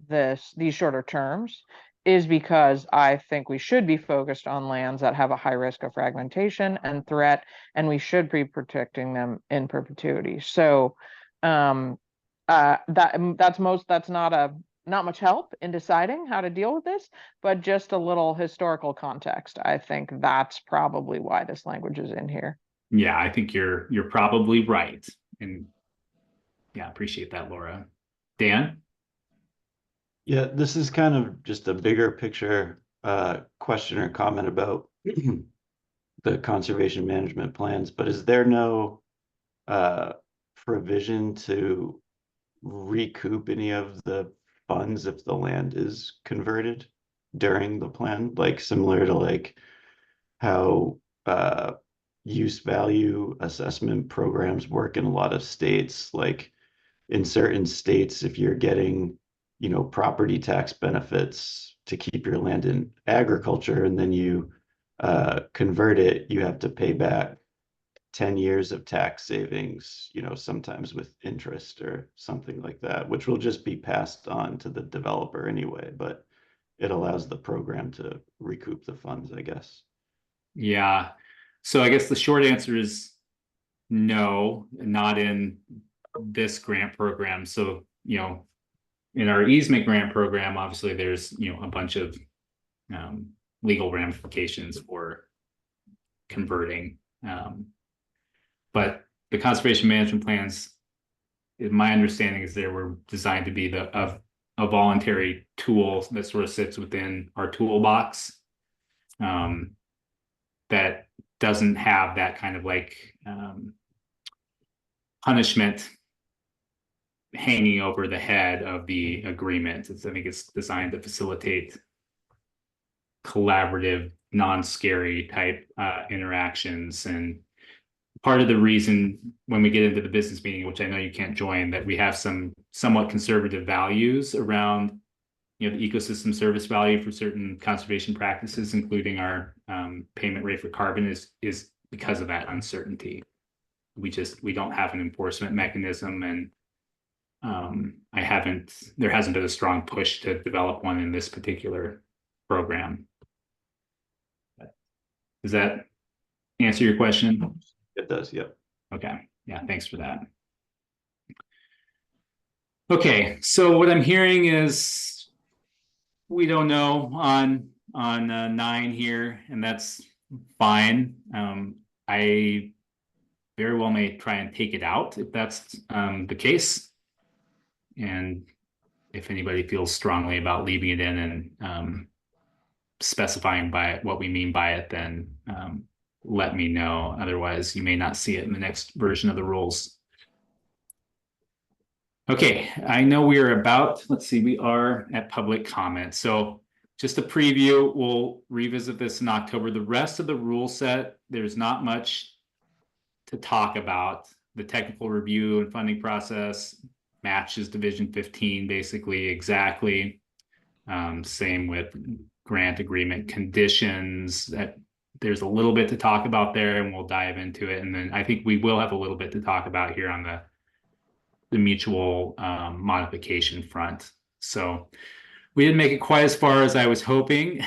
these shorter terms, is because I think we should be focused on lands that have a high risk of fragmentation and threat, and we should be protecting them in perpetuity. So that's not much help in deciding how to deal with this, but just a little historical context. I think that's probably why this language is in here. Yeah, I think you're probably right. And yeah, appreciate that, Laura. Dan? Yeah, this is kind of just a bigger picture question or comment about the conservation management plans, but is there no provision to recoup any of the funds if the land is converted during the plan, similar to how use value assessment programs work in a lot of states? In certain states, if you're getting property tax benefits to keep your land in agriculture and then you convert it, you have to pay back 10 years of tax savings, sometimes with interest or something like that, which will just be passed on to the developer anyway, but it allows the program to recoup the funds, I guess. Yeah. So I guess the short answer is no, not in this grant program. So, in our easement grant program, obviously there's, a bunch of legal ramifications for converting. but the conservation management plans, my understanding is they were designed to be a voluntary tool that sort of sits within our toolbox. That doesn't have that kind of like punishment hanging over the head of the agreement. I think it's designed to facilitate collaborative, non-scary type interactions. And part of the reason when we get into the business meeting, which I know you can't join, that we have some somewhat conservative values around, you know, the ecosystem service value for certain conservation practices, including our payment rate for carbon, is because of that uncertainty. We don't have an enforcement mechanism, and there hasn't been a strong push to develop one in this particular program. Does that answer your question? It does, yep. Okay, yeah, thanks for that. Okay, so what I'm hearing is we don't know on 9 here, and that's fine. I very well may try and take it out if that's the case. And if anybody feels strongly about leaving it in and specifying by what we mean by it, then let me know. Otherwise, you may not see it in the next version of the rules. Okay, I know we are about, let's see, we are at public comment. So just a preview, we'll revisit this in October. The rest of the rule set, there's not much to talk about. The technical review and funding process matches Division 15 basically exactly. Same with grant agreement conditions. That there's a little bit to talk about there, and we'll dive into it. And then I think we will have a little bit to talk about here on the mutual modification front. So we didn't make it quite as far as I was hoping.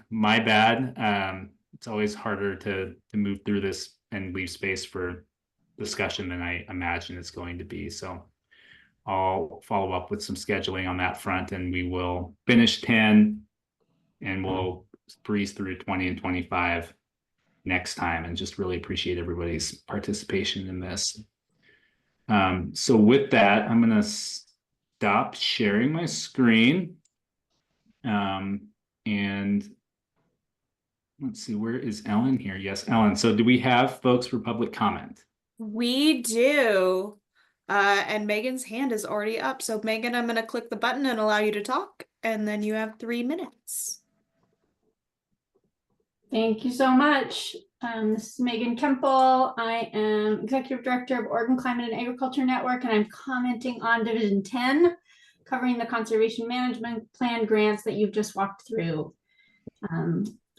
My bad. It's always harder to move through this and leave space for discussion than I imagine it's going to be. So I'll follow up with some scheduling on that front, and we will finish 10 and we'll breeze through 20 and 25 next time, and just really appreciate everybody's participation in this. So with that, I'm going to stop sharing my screen. And let's see, where is Ellen here? Yes, Ellen. So do we have folks for public comment? We do. And Megan's hand is already up. So Megan, I'm going to click the button and allow you to talk, and then you have 3 minutes. Thank you so much. This is Megan Kemple. I am Executive Director of Oregon Climate and Agriculture Network, and I'm commenting on Division 10, covering the Conservation Management Plan grants that you've just walked through.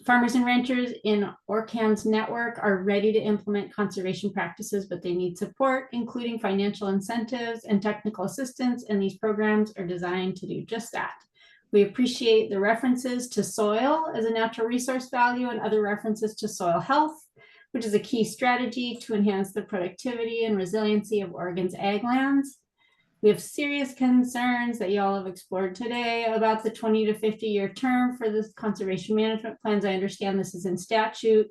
Farmers and ranchers in ORCAN's network are ready to implement conservation practices, but they need support, including financial incentives and technical assistance, and these programs are designed to do just that. We appreciate the references to soil as a natural resource value and other references to soil health, which is a key strategy to enhance the productivity and resiliency of Oregon's ag lands. We have serious concerns that y'all have explored today about the 20 to 50 year term for the conservation management plans. I understand this is in statute,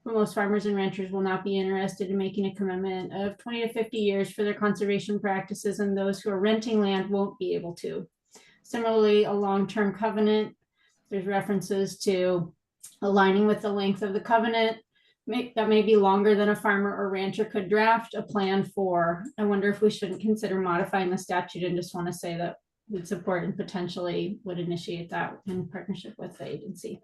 but most farmers and ranchers will not be interested in making a commitment of 20 to 50 years for their conservation practices, and those who are renting land won't be able to. Similarly, a long-term covenant, there's references to aligning with the length of the covenant. That may be longer than a farmer or rancher could draft a plan for. I wonder if we shouldn't consider modifying the statute, and just want to say that we'd support and potentially would initiate that in partnership with the agency.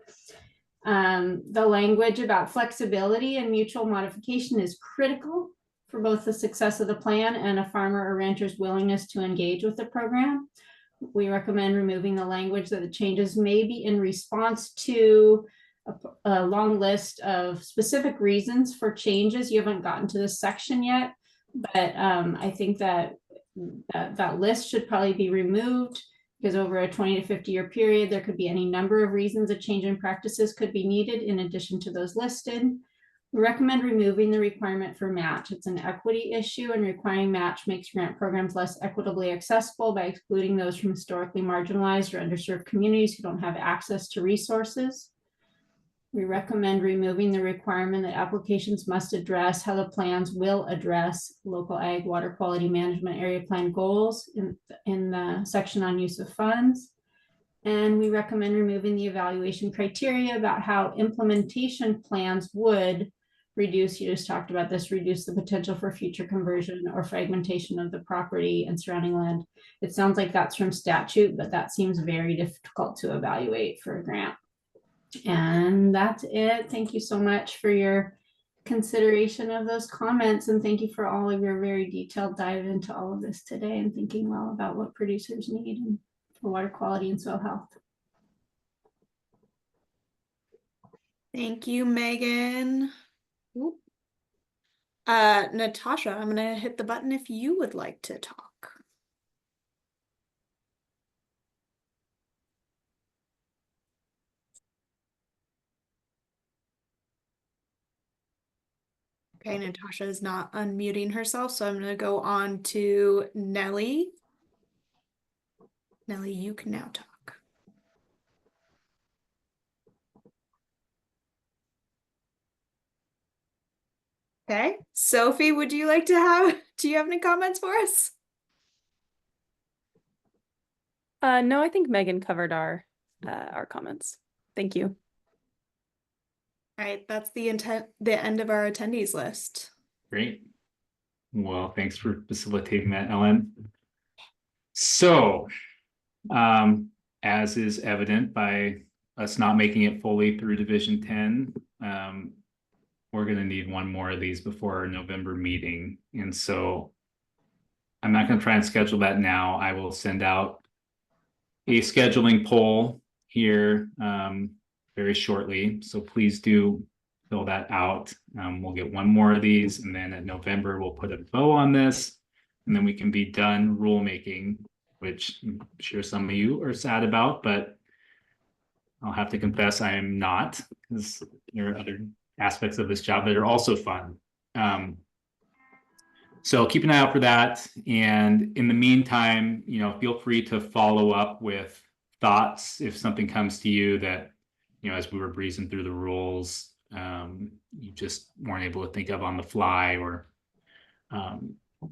The language about flexibility and mutual modification is critical for both the success of the plan and a farmer or rancher's willingness to engage with the program. We recommend removing the language that the changes may be in response to a long list of specific reasons for changes. You haven't gotten to this section yet, but I think that list should probably be removed, because over a 20 to 50 year period, there could be any number of reasons a change in practices could be needed in addition to those listed. We recommend removing the requirement for match. It's an equity issue, and requiring match makes grant programs less equitably accessible by excluding those from historically marginalized or underserved communities who don't have access to resources. We recommend removing the requirement that applications must address how the plans will address local ag water quality management area plan goals in the section on use of funds. And we recommend removing the evaluation criteria about how implementation plans would reduce, you just talked about this, reduce the potential for future conversion or fragmentation of the property and surrounding land. It sounds like that's from statute, but that seems very difficult to evaluate for a grant. And that's it. Thank you so much for your consideration of those comments. And thank you for all of your very detailed dive into all of this today and thinking well about what producers need for water quality and soil health. Thank you, Megan. Natasha, I'm gonna hit the button if you would like to talk. Okay, Natasha is not unmuting herself, so I'm gonna go on to Nellie. Nellie, you can now talk. Okay, Sophie, would you like to do you have any comments for us? No, I think Megan covered our comments. Thank you. All right, that's the end of our attendees list. Great. Well, thanks for facilitating that, Ellen. So, as is evident by us not making it fully through Division 10, we're going to need one more of these before our November meeting. And so I'm not going to try and schedule that now. I will send out a scheduling poll here very shortly. So please do fill that out. We'll get one more of these, and then in November, we'll put a bow on this, and then we can be done rulemaking, which I'm sure some of you are sad about, but I'll have to confess I am not, because there are other aspects of this job that are also fun. So keep an eye out for that. And in the meantime, feel free to follow up with thoughts if something comes to you that, as we were breezing through the rules, you just weren't able to think of on the fly, or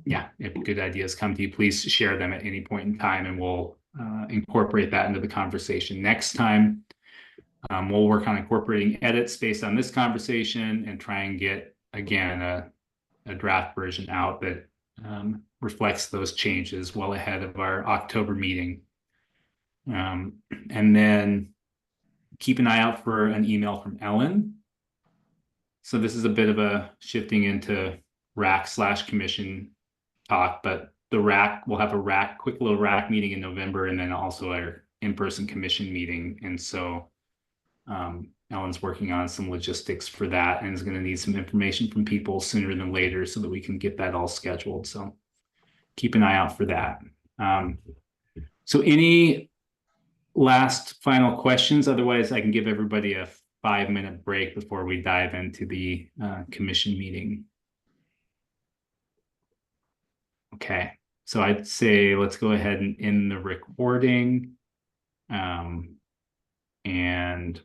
if good ideas come to you, please share them at any point in time, and we'll incorporate that into the conversation next time. We'll work on incorporating edits based on this conversation and try and get, again, a draft version out that reflects those changes well ahead of our October meeting. And then keep an eye out for an email from Ellen. So this is a bit of a shifting into RAC/commission talk, but the RAC, we'll have a quick little RAC meeting in November, and then also our in-person commission meeting. And so Ellen's working on some logistics for that, and is going to need some information from people sooner than later so that we can get that all scheduled. So keep an eye out for that. So any last final questions? Otherwise, I can give everybody a 5-minute break before we dive into the commission meeting. Okay, so I'd say let's go ahead and end the recording. And